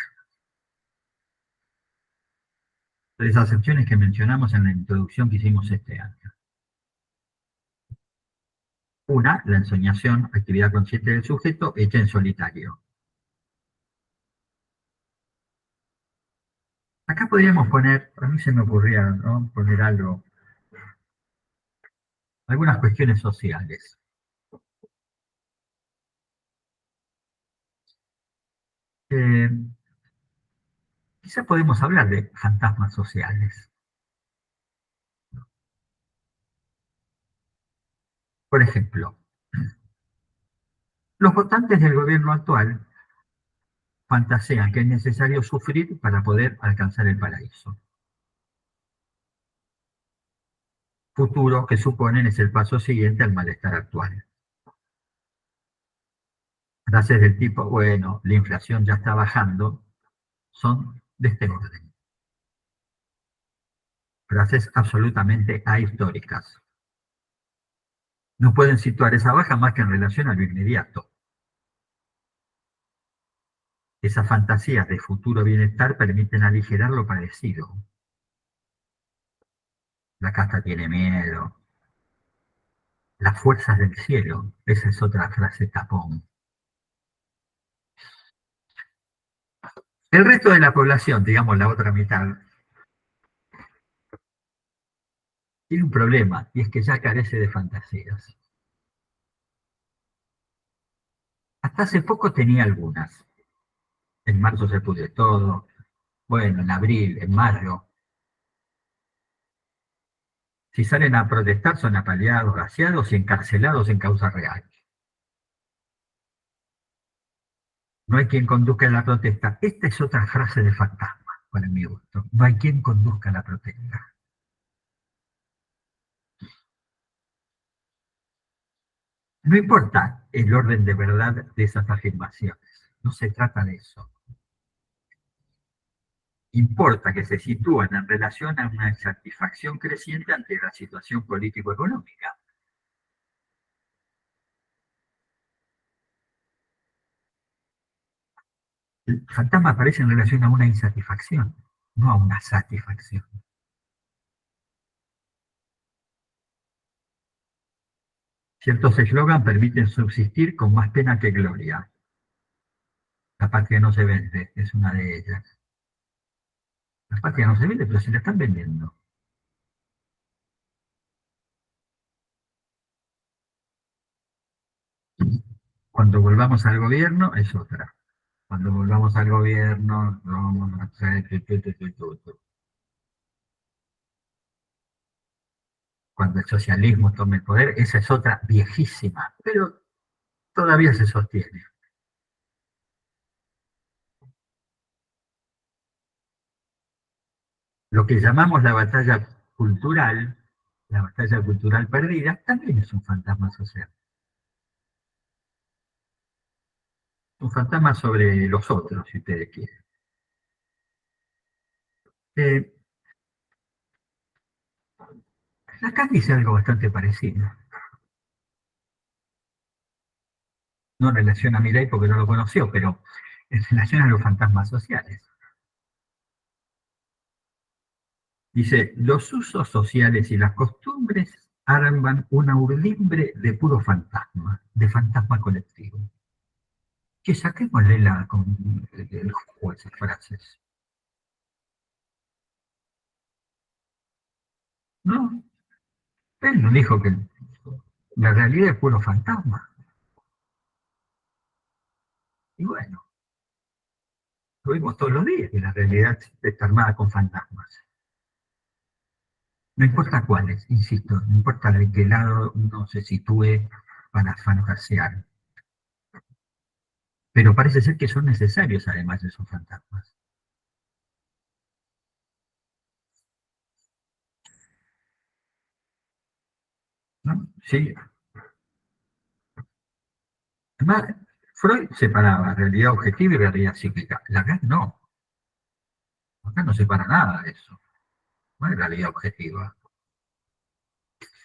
Speaker 2: Tres acepciones que mencionamos en la introducción que hicimos este año. Una, la ensoñación, actividad consciente del sujeto, hecha en solitario. Acá podríamos poner, a mí se me ocurría, ¿no?, poner algo, algunas cuestiones sociales. Eh, Quizá podemos hablar de fantasmas sociales. Por ejemplo, los votantes del gobierno actual fantasean que es necesario sufrir para poder alcanzar el paraíso. Futuro que suponen es el paso siguiente al malestar actual. Frases del tipo, bueno, la inflación ya está bajando, son de este orden. Frases absolutamente ahistóricas. No pueden situar esa baja más que en relación a lo inmediato. Esas fantasías de futuro bienestar permiten aligerar lo padecido. La casta tiene miedo. Las fuerzas del cielo. Esa es otra frase tapón. El resto de la población, digamos la otra mitad, tiene un problema, y es que ya carece de fantasías. Hasta hace poco tenía algunas. En marzo se pudre todo. Bueno, en abril, en mayo. Si salen a protestar son apaleados, gaseados y encarcelados en causa real. No hay quien conduzca la protesta. Esta es otra frase de fantasma, para mi gusto. No hay quien conduzca la protesta. No importa el orden de verdad de esas afirmaciones. No se trata de eso. Importa que se sitúan en relación a una insatisfacción creciente ante la situación político-económica. El fantasma aparece en relación a una insatisfacción, no a una satisfacción. Ciertos eslogan permiten subsistir con más pena que gloria. La patria no se vende, es una de ellas. La patria no se vende, pero se la están vendiendo. Cuando volvamos al gobierno es otra. Cuando volvamos al gobierno, vamos a hacer cuando el socialismo tome el poder, esa es otra viejísima, pero todavía se sostiene. Lo que llamamos la batalla cultural perdida, también es un fantasma social. Un fantasma sobre los otros, si ustedes quieren. Eh, Acá dice algo bastante parecido. No en relación a Milei porque no lo conoció, pero en relación a los fantasmas sociales. Dice, los usos sociales y las costumbres arman una urdimbre de puro fantasma, de fantasma colectivo. Que saquémosle el juego a esas frases. No, él no dijo que la realidad es puro fantasma. Y bueno, lo vimos todos los días, que la realidad está armada con fantasmas. No importa cuáles, insisto, no importa de qué lado uno se sitúe para fantasear. Pero parece ser que son necesarios además de esos fantasmas. ¿No? Sí. Además, Freud separaba realidad objetiva y realidad psíquica. Lacan no. Acá no separa nada de eso. No hay realidad objetiva.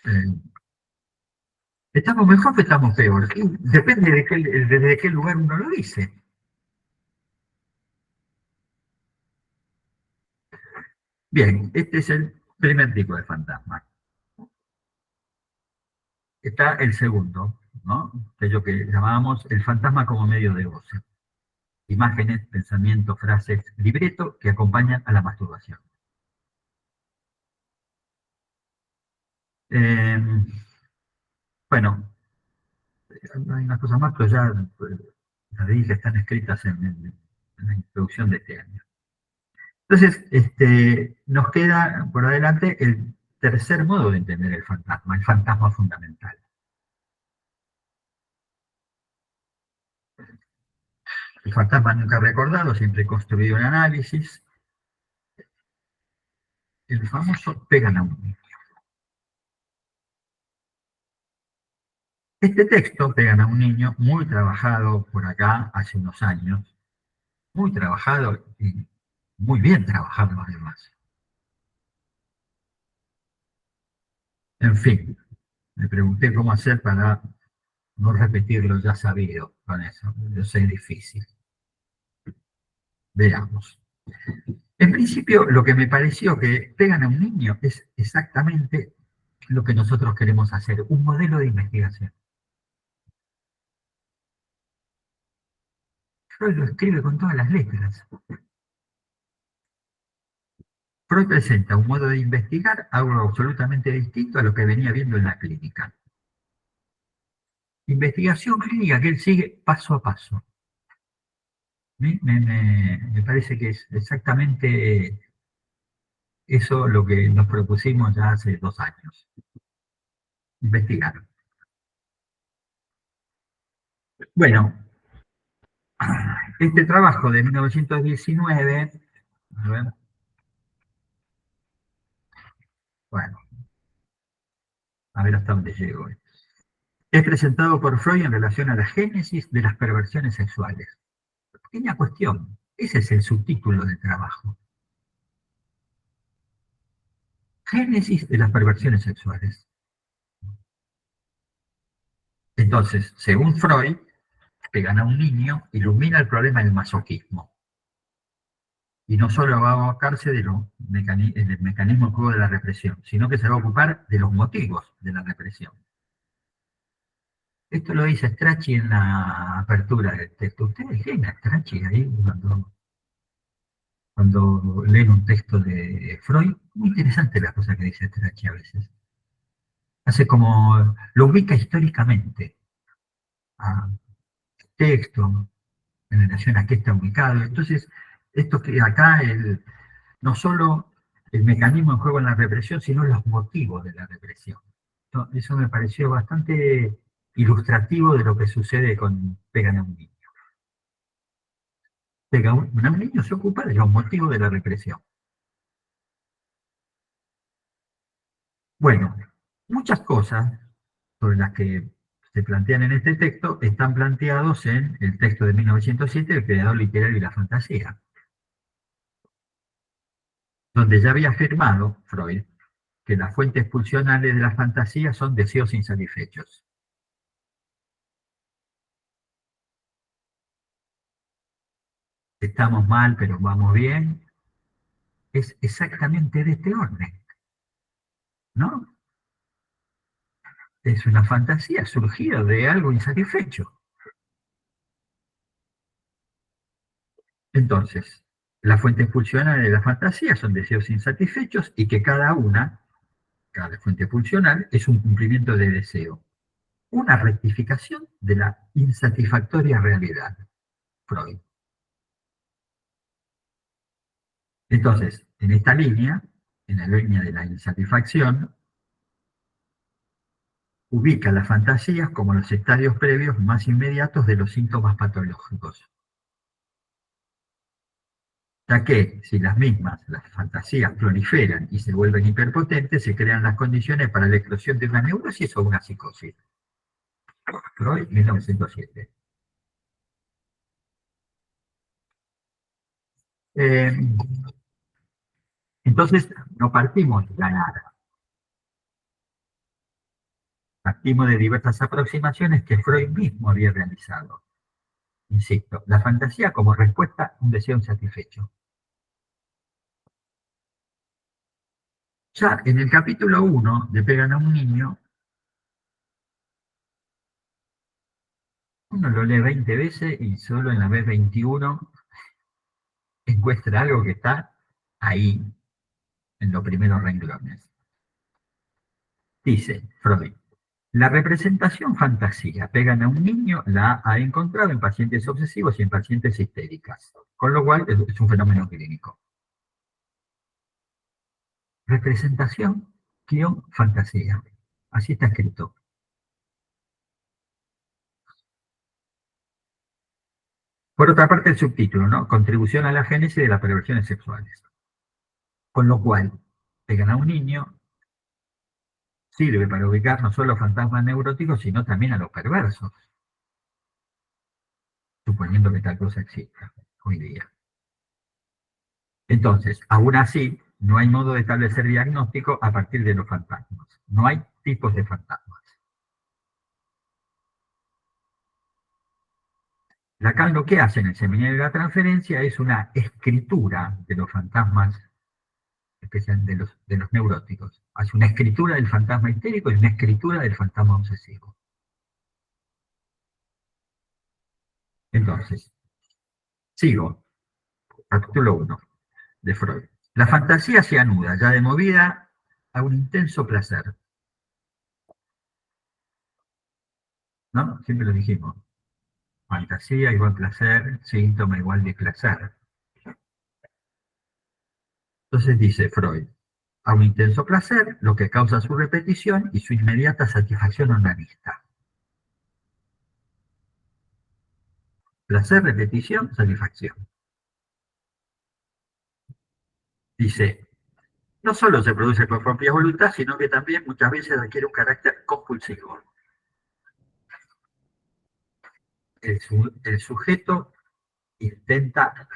Speaker 2: Eh, ¿Estamos mejor o estamos peor? Y depende desde qué lugar uno lo dice. Bien, este es el primer tipo de fantasma. Está el segundo, ¿no? Aquello que llamábamos el fantasma como medio de goce. Imágenes, pensamientos, frases, libreto que acompañan a la masturbación. Eh, bueno, hay unas cosas más, pero ya las dije, están escritas en la introducción de este año. Entonces, nos queda por adelante el tercer modo de entender el fantasma fundamental. El fantasma nunca recordado, siempre construido en análisis. El famoso pegan a un niño. Este texto, pegan a un niño, muy trabajado por acá hace unos años, muy trabajado y muy bien trabajado además. En fin, me pregunté cómo hacer para no repetir lo ya sabido con eso. Yo sé difícil. Veamos. En principio, lo que me pareció que pegan a un niño es exactamente lo que nosotros queremos hacer, un modelo de investigación. Freud lo escribe con todas las letras. Freud presenta un modo de investigar, algo absolutamente distinto a lo que venía viendo en la clínica. Investigación clínica que él sigue paso a paso. Me parece que es exactamente eso lo que nos propusimos ya hace 2 años. Investigar. Bueno, este trabajo de 1919, a ver, bueno, a ver hasta dónde llego. Es presentado por Freud en relación a la génesis de las perversiones sexuales. Pequeña cuestión, ese es el subtítulo del trabajo. Génesis de las perversiones sexuales. Entonces, según Freud, que gana un niño, ilumina el problema del masoquismo. Y no solo va a abocarse del mecanismo crudo de la represión, sino que se va a ocupar de los motivos de la represión. Esto lo dice Strachey en la apertura del texto. Ustedes leen a Strachey ahí cuando leen un texto de Freud. Muy interesante la cosa que dice Strachey a veces. Hace como, lo ubica históricamente a texto, en relación a qué está ubicado. Entonces, esto que acá, no solo el mecanismo en juego en la represión, sino los motivos de la represión. Eso me pareció bastante ilustrativo de lo que sucede con pegan a un niño. Un niño se ocupa de los motivos de la represión. Bueno, muchas cosas sobre las que se plantean en este texto están planteados en el texto de 1907, El creador literario y la fantasía, donde ya había afirmado Freud que las fuentes pulsionales de la fantasía son deseos insatisfechos. Estamos mal, pero vamos bien. Es exactamente de este orden, ¿no? Es una fantasía surgida de algo insatisfecho. Entonces, las fuentes pulsionales de la fantasía son deseos insatisfechos y que cada fuente pulsional es un cumplimiento de deseo. Una rectificación de la insatisfactoria realidad. Freud. Entonces, en esta línea, en la línea de la insatisfacción, ubica las fantasías como los estadios previos más inmediatos de los síntomas patológicos. Ya que si las fantasías proliferan y se vuelven hiperpotentes, se crean las condiciones para la eclosión de una neurosis o una psicosis. Freud, 1907. Eh, entonces, no partimos de la nada, partimos de diversas aproximaciones que Freud mismo había realizado. Insisto, la fantasía como respuesta a un deseo insatisfecho. Ya en el capítulo 1 de Pegan a un niño, uno lo lee 20 veces y solo en la vez 21 encuentra algo que está ahí, en los primeros renglones. Dice Freud, la representación fantasía pegan a un niño la ha encontrado en pacientes obsesivos y en pacientes histéricas, con lo cual es un fenómeno clínico. Representación, guión, fantasía. Así está escrito. Por otra parte, el subtítulo, ¿no? Contribución a la génesis de las perversiones sexuales. Con lo cual, pegan a un niño sirve para ubicar no solo fantasmas neuróticos, sino también a los perversos, suponiendo que tal cosa exista hoy día. Entonces, aún así, no hay modo de establecer diagnóstico a partir de los fantasmas. No hay tipos de fantasmas. Lacan lo que hace en el seminario de la transferencia es una escritura de los fantasmas, especialmente de los neuróticos. Hace una escritura del fantasma histérico y una escritura del fantasma obsesivo. Entonces, sigo, capítulo 1 de Freud. La fantasía se anuda, ya de movida, a un intenso placer. ¿No? Siempre lo dijimos. Fantasía igual placer, síntoma igual de placer. Entonces dice Freud, a un intenso placer, lo que causa su repetición y su inmediata satisfacción onanista. Placer, repetición, satisfacción. Dice, no solo se produce por propia voluntad, sino que también muchas veces adquiere un carácter compulsivo. El sujeto intenta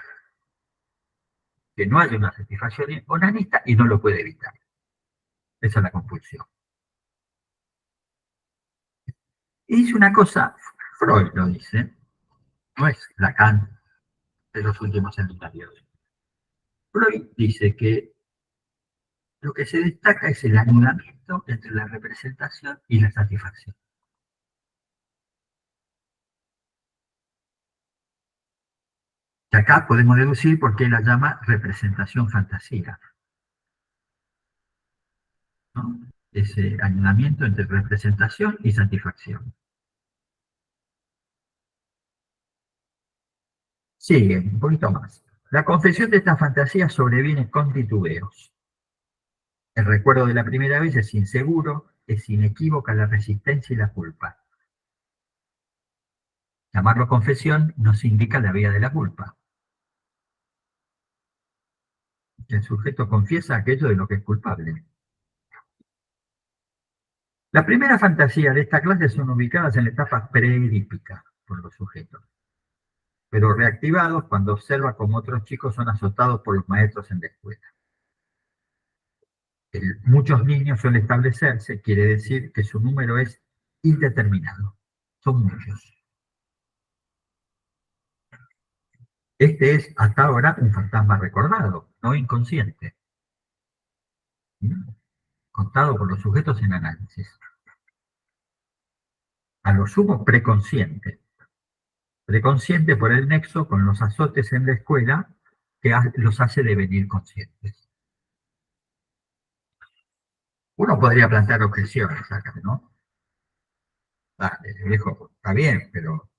Speaker 2: que no haya una satisfacción onanista y no lo puede evitar. Esa es la compulsión. Y dice una cosa, Freud lo dice, no es Lacan de los últimos seminarios. Freud dice que lo que se destaca es el anulamiento entre la representación y la satisfacción. Y acá podemos deducir por qué la llama representación fantasía, ¿no? Ese anulamiento entre representación y satisfacción. Sigue, un poquito más. La confesión de esta fantasía sobreviene con titubeos. El recuerdo de la primera vez es inseguro, es inequívoca la resistencia y la culpa. Llamarlo confesión nos indica la vía de la culpa. El sujeto confiesa aquello de lo que es culpable. Las primeras fantasías de esta clase son ubicadas en la etapa preedípica por los sujetos, pero reactivados cuando observa cómo otros chicos son azotados por los maestros en la escuela. Muchos niños suelen establecerse, quiere decir que su número es indeterminado. Son muchos. Este es hasta ahora un fantasma recordado, no inconsciente, contado por los sujetos en análisis. A lo sumo preconsciente. Preconsciente por el nexo con los azotes en la escuela que los hace devenir conscientes. Uno podría plantear objeciones acá, ¿no? Dale, viejo, está bien, pero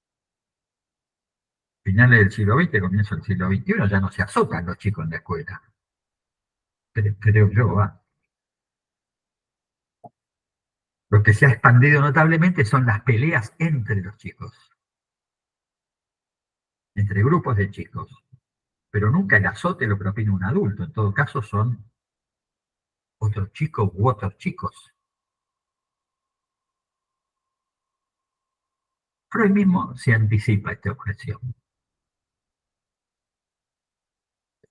Speaker 2: finales del siglo XX, comienzo del siglo XXI, ya no se azotan los chicos en la escuela. Creo yo, ¿va? Lo que se ha expandido notablemente son las peleas entre los chicos, entre grupos de chicos. Pero nunca el azote lo propina un adulto, en todo caso son otros chicos u otros chicos. Freud mismo se anticipa esta objeción.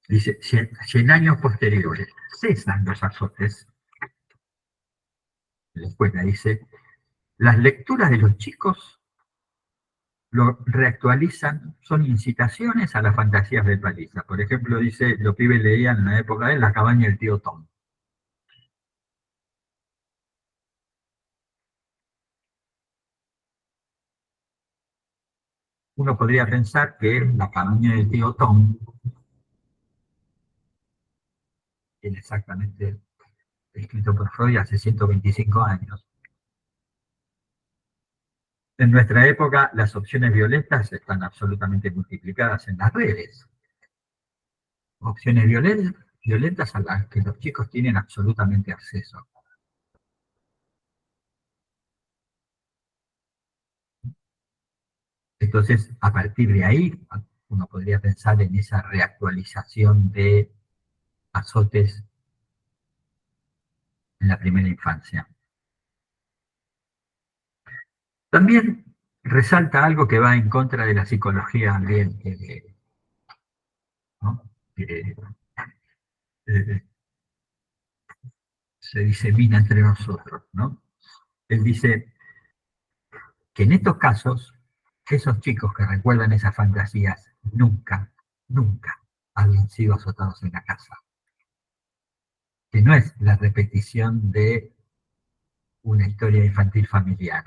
Speaker 2: Dice, 100 años posteriores, cesan los azotes. La escuela dice, las lecturas de los chicos lo reactualizan, son incitaciones a las fantasías de paliza. Por ejemplo, dice, los pibes leían en la época de La cabaña del tío Tom. Uno podría pensar que La cabaña del tío Tom tiene exactamente escrito por Freud hace 125 años. En nuestra época, las opciones violentas están absolutamente multiplicadas en las redes. Opciones violentas a las que los chicos tienen absolutamente acceso. Entonces, a partir de ahí, uno podría pensar en esa reactualización de azotes en la primera infancia. También resalta algo que va en contra de la psicología ambiente, ¿no? que eh, se disemina entre nosotros, ¿no? Él dice que en estos casos, esos chicos que recuerdan esas fantasías nunca, nunca habían sido azotados en la casa. Que no es la repetición de una historia infantil familiar.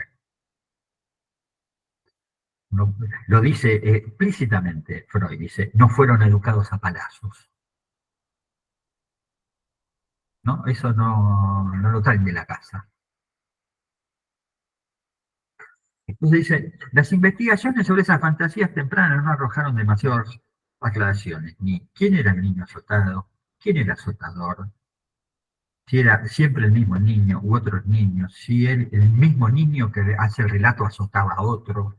Speaker 2: No, lo dice explícitamente Freud, dice, no fueron educados a palazos. ¿No? Eso no lo traen de la casa. Entonces dice, las investigaciones sobre esas fantasías tempranas no arrojaron demasiadas aclaraciones, ni quién era el niño azotado, quién era el azotador, si era siempre el mismo niño u otros niños, si el mismo niño que hace el relato azotaba a otro.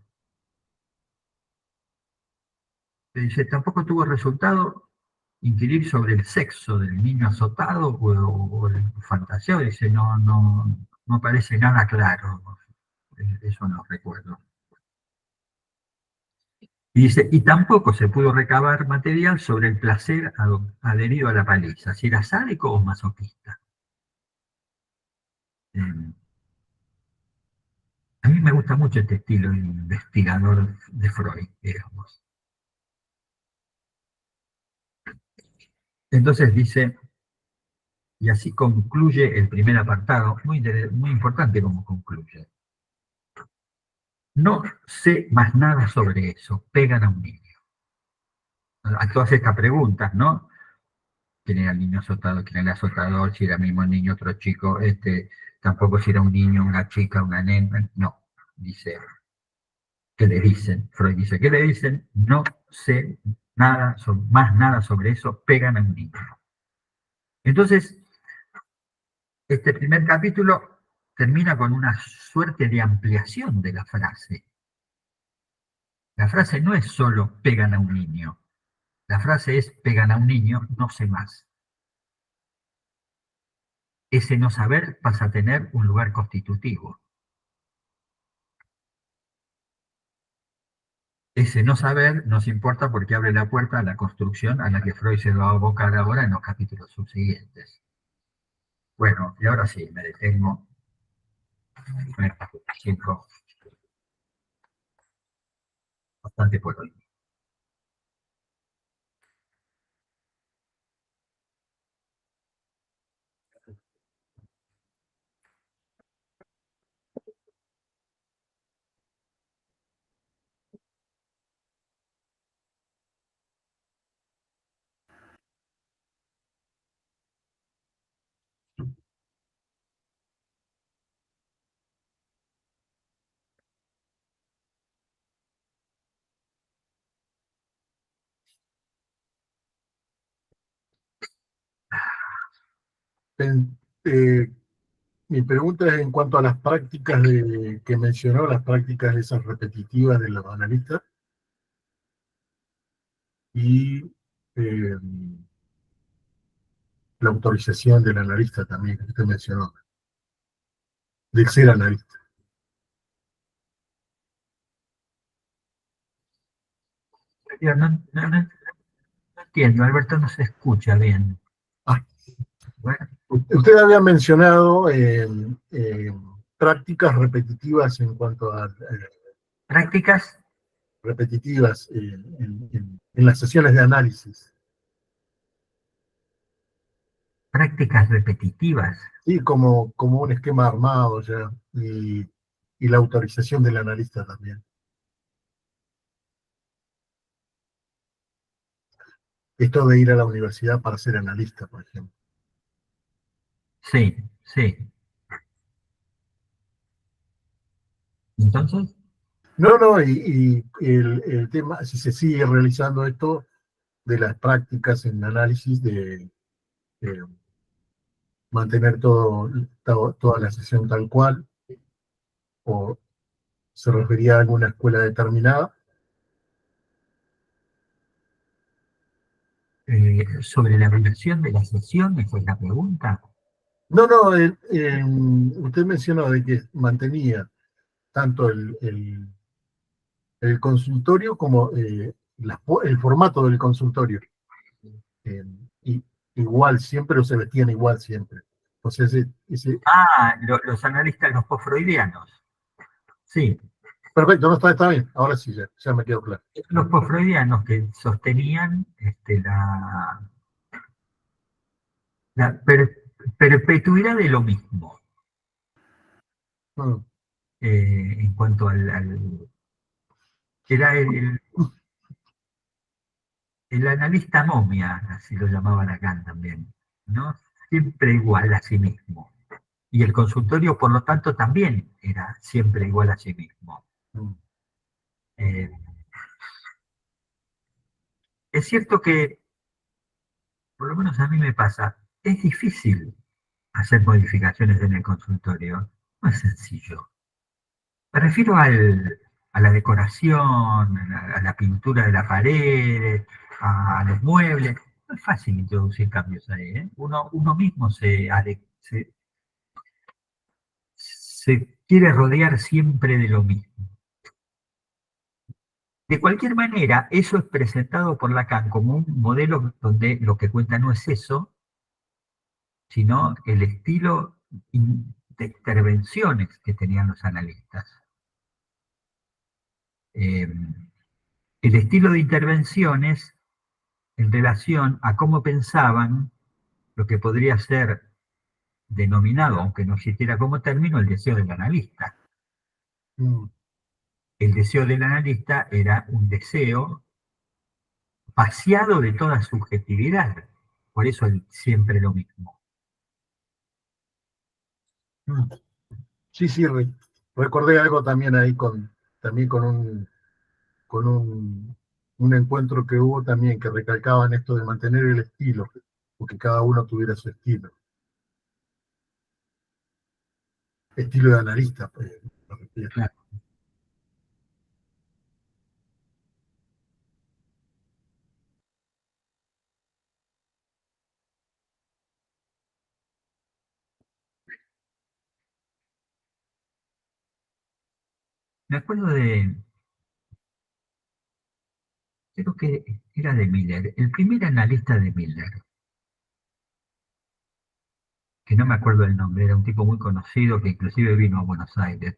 Speaker 2: Dice, tampoco tuvo resultado inquirir sobre el sexo del niño azotado o el fantaseado. Dice, no parece nada claro. Eso no recuerdo. Y dice, y tampoco se pudo recabar material sobre el placer adherido a la paliza, si era sádico o masoquista. Eh, a mí me gusta mucho este estilo investigador de Freud, digamos. Entonces dice, y así concluye el primer apartado, muy importante como concluye. No sé más nada sobre eso, pegan a un niño. A todas estas preguntas, ¿no? ¿Quién era el niño azotado? ¿Quién era el azotador? Si era el mismo niño, otro chico, tampoco si era un niño, una chica, una nena. No, dice, ¿qué le dicen? Freud dice, ¿qué le dicen? No sé nada, más nada sobre eso, pegan a un niño. Entonces, este primer capítulo termina con una suerte de ampliación de la frase. La frase no es solo pegan a un niño. La frase es pegan a un niño, no sé más. Ese no saber pasa a tener un lugar constitutivo. Ese no saber nos importa porque abre la puerta a la construcción a la que Freud se va a abocar ahora en los capítulos subsiguientes. Bueno, y ahora sí, me detengo. Me siento bastante por hoy.
Speaker 3: En- eh, Mi pregunta es en cuanto a las prácticas que mencionó, las prácticas esas repetitivas de los analistas y eh, la autorización del analista también, que usted mencionó, de ser analista.
Speaker 2: No, no entiendo, Alberto, no se escucha bien.
Speaker 3: Ah,
Speaker 2: Bueno,
Speaker 3: usted había mencionado prácticas repetitivas en cuanto a
Speaker 2: prácticas,
Speaker 3: repetitivas en las sesiones de análisis.
Speaker 2: prácticas repetitivas.
Speaker 3: Sí, como un esquema armado ya, y la autorización del analista también. Esto de ir a la universidad para ser analista, por ejemplo.
Speaker 2: Sí, sí. Entonces,
Speaker 3: No, no, y el tema, si se sigue realizando esto de las prácticas en análisis, de mantener toda la sesión tal cual, o se refería a alguna escuela determinada.
Speaker 2: sobre la duración de la sesión, esa es la pregunta.
Speaker 3: No, no, usted mencionó de que mantenía tanto el consultorio como el formato del consultorio. Eh, y, igual siempre, o se vestían igual siempre. O sea,
Speaker 2: Ah, los analistas, los post-freudianos. Sí,
Speaker 3: perfecto, no está bien. Ahora sí, ya me quedó claro.
Speaker 2: los post-freudianos que sostenían la perpetuidad de lo mismo
Speaker 3: Mm,
Speaker 2: en cuanto era el analista momia, así lo llamaban acá también, ¿no? Siempre igual a sí mismo. Y el consultorio, por lo tanto, también era siempre igual a sí mismo.
Speaker 3: mm,
Speaker 2: Eh, es cierto que, por lo menos a mí me pasa, es difícil hacer modificaciones en el consultorio. No es sencillo. Me refiero a la decoración, a la pintura de las paredes, a los muebles. No es fácil introducir cambios ahí, ¿eh? Uno mismo se quiere rodear siempre de lo mismo. De cualquier manera, eso es presentado por Lacan como un modelo donde lo que cuenta no es eso, sino el estilo de intervenciones que tenían los analistas. Eh, el estilo de intervenciones en relación a cómo pensaban lo que podría ser denominado, aunque no existiera como término, el deseo del analista.
Speaker 3: mm.
Speaker 2: El deseo del analista era un deseo vaciado de toda subjetividad. Por eso siempre lo mismo.
Speaker 3: Mm. Sí, sí, recordé algo también ahí también con un encuentro que hubo también que recalcaban esto de mantener el estilo, porque cada uno tuviera su estilo de analista, pues, me refiero.
Speaker 2: Claro. Me acuerdo creo que era de Miller, el primer analista de Miller, que no me acuerdo el nombre, era un tipo muy conocido que inclusive vino a Buenos Aires.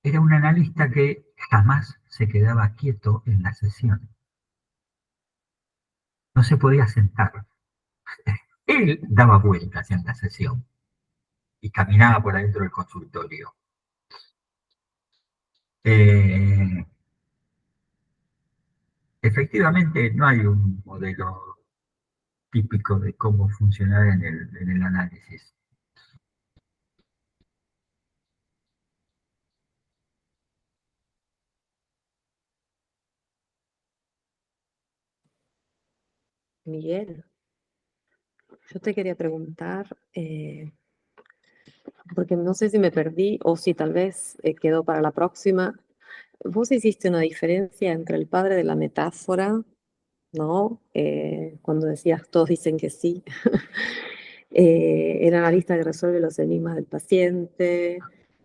Speaker 2: Era un analista que jamás se quedaba quieto en la sesión. No se podía sentar. Él daba vueltas en la sesión y caminaba por adentro del consultorio. Eh, efectivamente, no hay un modelo típico de cómo funcionar en el análisis.
Speaker 4: Miguel, yo te quería preguntar, porque no sé si me perdí o si tal vez quedó para la próxima. Vos hiciste una diferencia entre el padre de la metáfora, ¿no? Cuando decías todos dicen que sí. El analista que resuelve los enigmas del paciente,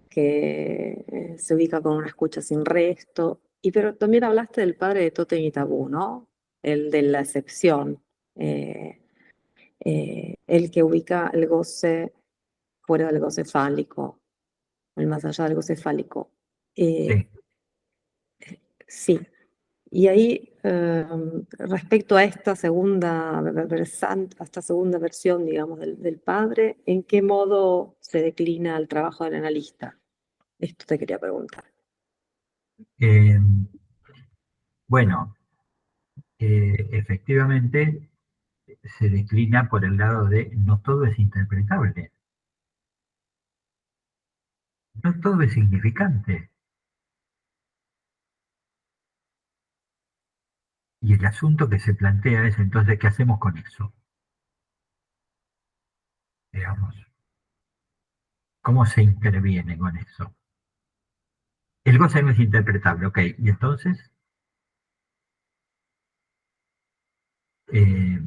Speaker 4: que se ubica con una escucha sin resto. Pero también hablaste del padre de Totem y Tabú, ¿no? el de la excepción, el que ubica el goce fuera del goce fálico, el más allá del goce fálico.
Speaker 2: Sí.
Speaker 4: Sí. Y ahí, respecto a esta a esta segunda versión, digamos, del padre, ¿en qué modo se declina el trabajo del analista? Esto te quería preguntar.
Speaker 2: Eh, bueno, efectivamente se declina por el lado de no todo es interpretable, no todo es significante. Y el asunto que se plantea es entonces, ¿qué hacemos con eso? Digamos, ¿cómo se interviene con eso? El goce no es interpretable, ok. Y entonces, eh,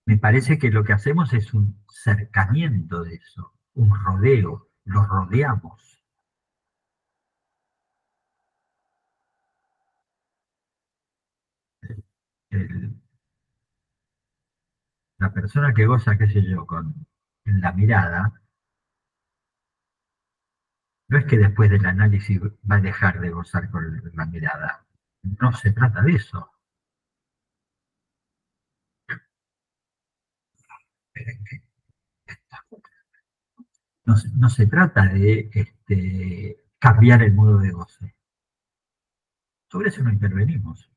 Speaker 2: me parece que lo que hacemos es un cercamiento de eso, un rodeo, lo rodeamos. El- la persona que goza, qué sé yo, con la mirada, no es que después del análisis va a dejar de gozar con la mirada. No se trata de eso. No se trata de cambiar el modo de goce. Sobre eso no intervenimos.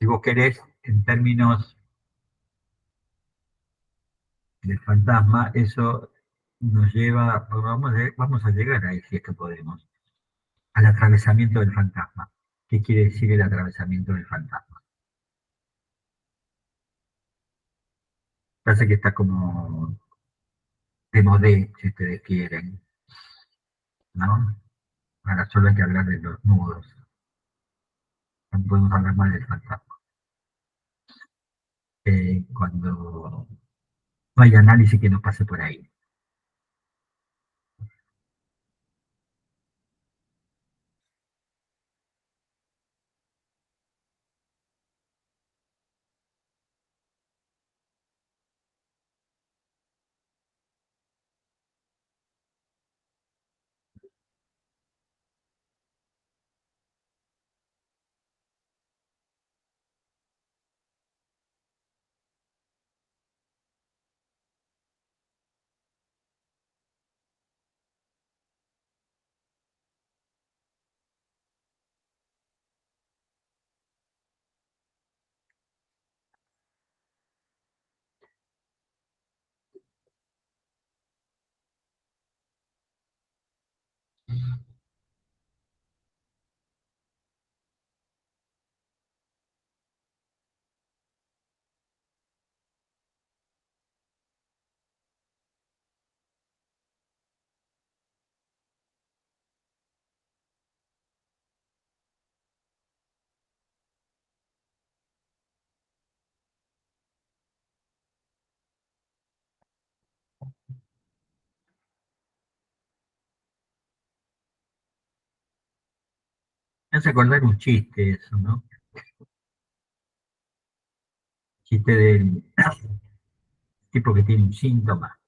Speaker 2: Si vos querés, en términos del fantasma, eso nos lleva, vamos a llegar ahí si es que podemos, al atravesamiento del fantasma. ¿Qué quiere decir el atravesamiento del fantasma? Parece que está como de modé, si ustedes quieren, ¿no? Ahora solo hay que hablar de los nudos, no podemos hablar más del fantasma. Cuando no hay análisis que nos pase por ahí. Me hace acordar un chiste eso, ¿no? Chiste del tipo que tiene un síntoma.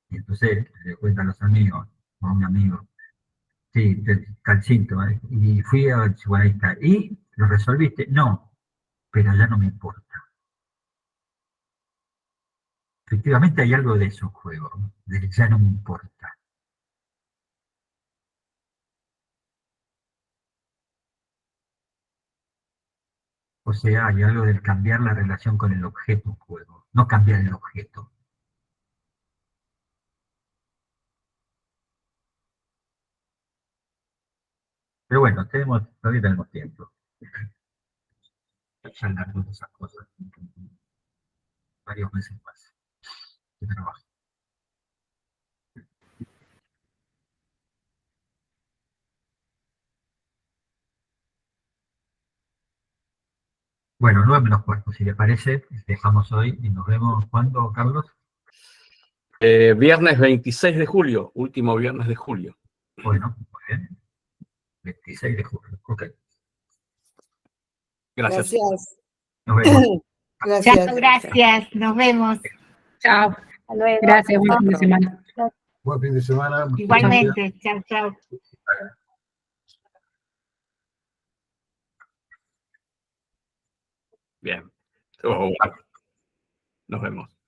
Speaker 2: Y entonces le cuentan a los amigos, o a un amigo, sí, tal síntoma. Y fui al psicoanalista. ¿Y lo resolviste? No, pero ya no me importa. Efectivamente hay algo de eso en juego, ¿no? Del ya no me importa. O sea, hay algo del cambiar la relación con el objeto en juego, no cambiar el objeto. Pero bueno, todavía tenemos tiempo para charlar de esas cosas, varios meses más de trabajo. Bueno, 9:45, si le parece, dejamos hoy y nos vemos. ¿Cuándo, Carlos?
Speaker 1: Viernes 26 de julio, último viernes de julio.
Speaker 2: Bueno, muy bien. 26 de julio. Ok.
Speaker 1: Gracias.
Speaker 5: Gracias.
Speaker 2: Nos vemos.
Speaker 5: Gracias.
Speaker 6: Chao, gracias. Nos vemos.
Speaker 7: Chao.
Speaker 4: Hasta luego.
Speaker 7: Gracias. Buen
Speaker 4: Hasta
Speaker 7: fin de
Speaker 4: pronto.
Speaker 7: semana.
Speaker 3: Buen fin de semana. muchas gracias.
Speaker 6: Igualmente. Chao, chao.
Speaker 1: Bien. Estuvo bueno. Nos vemos.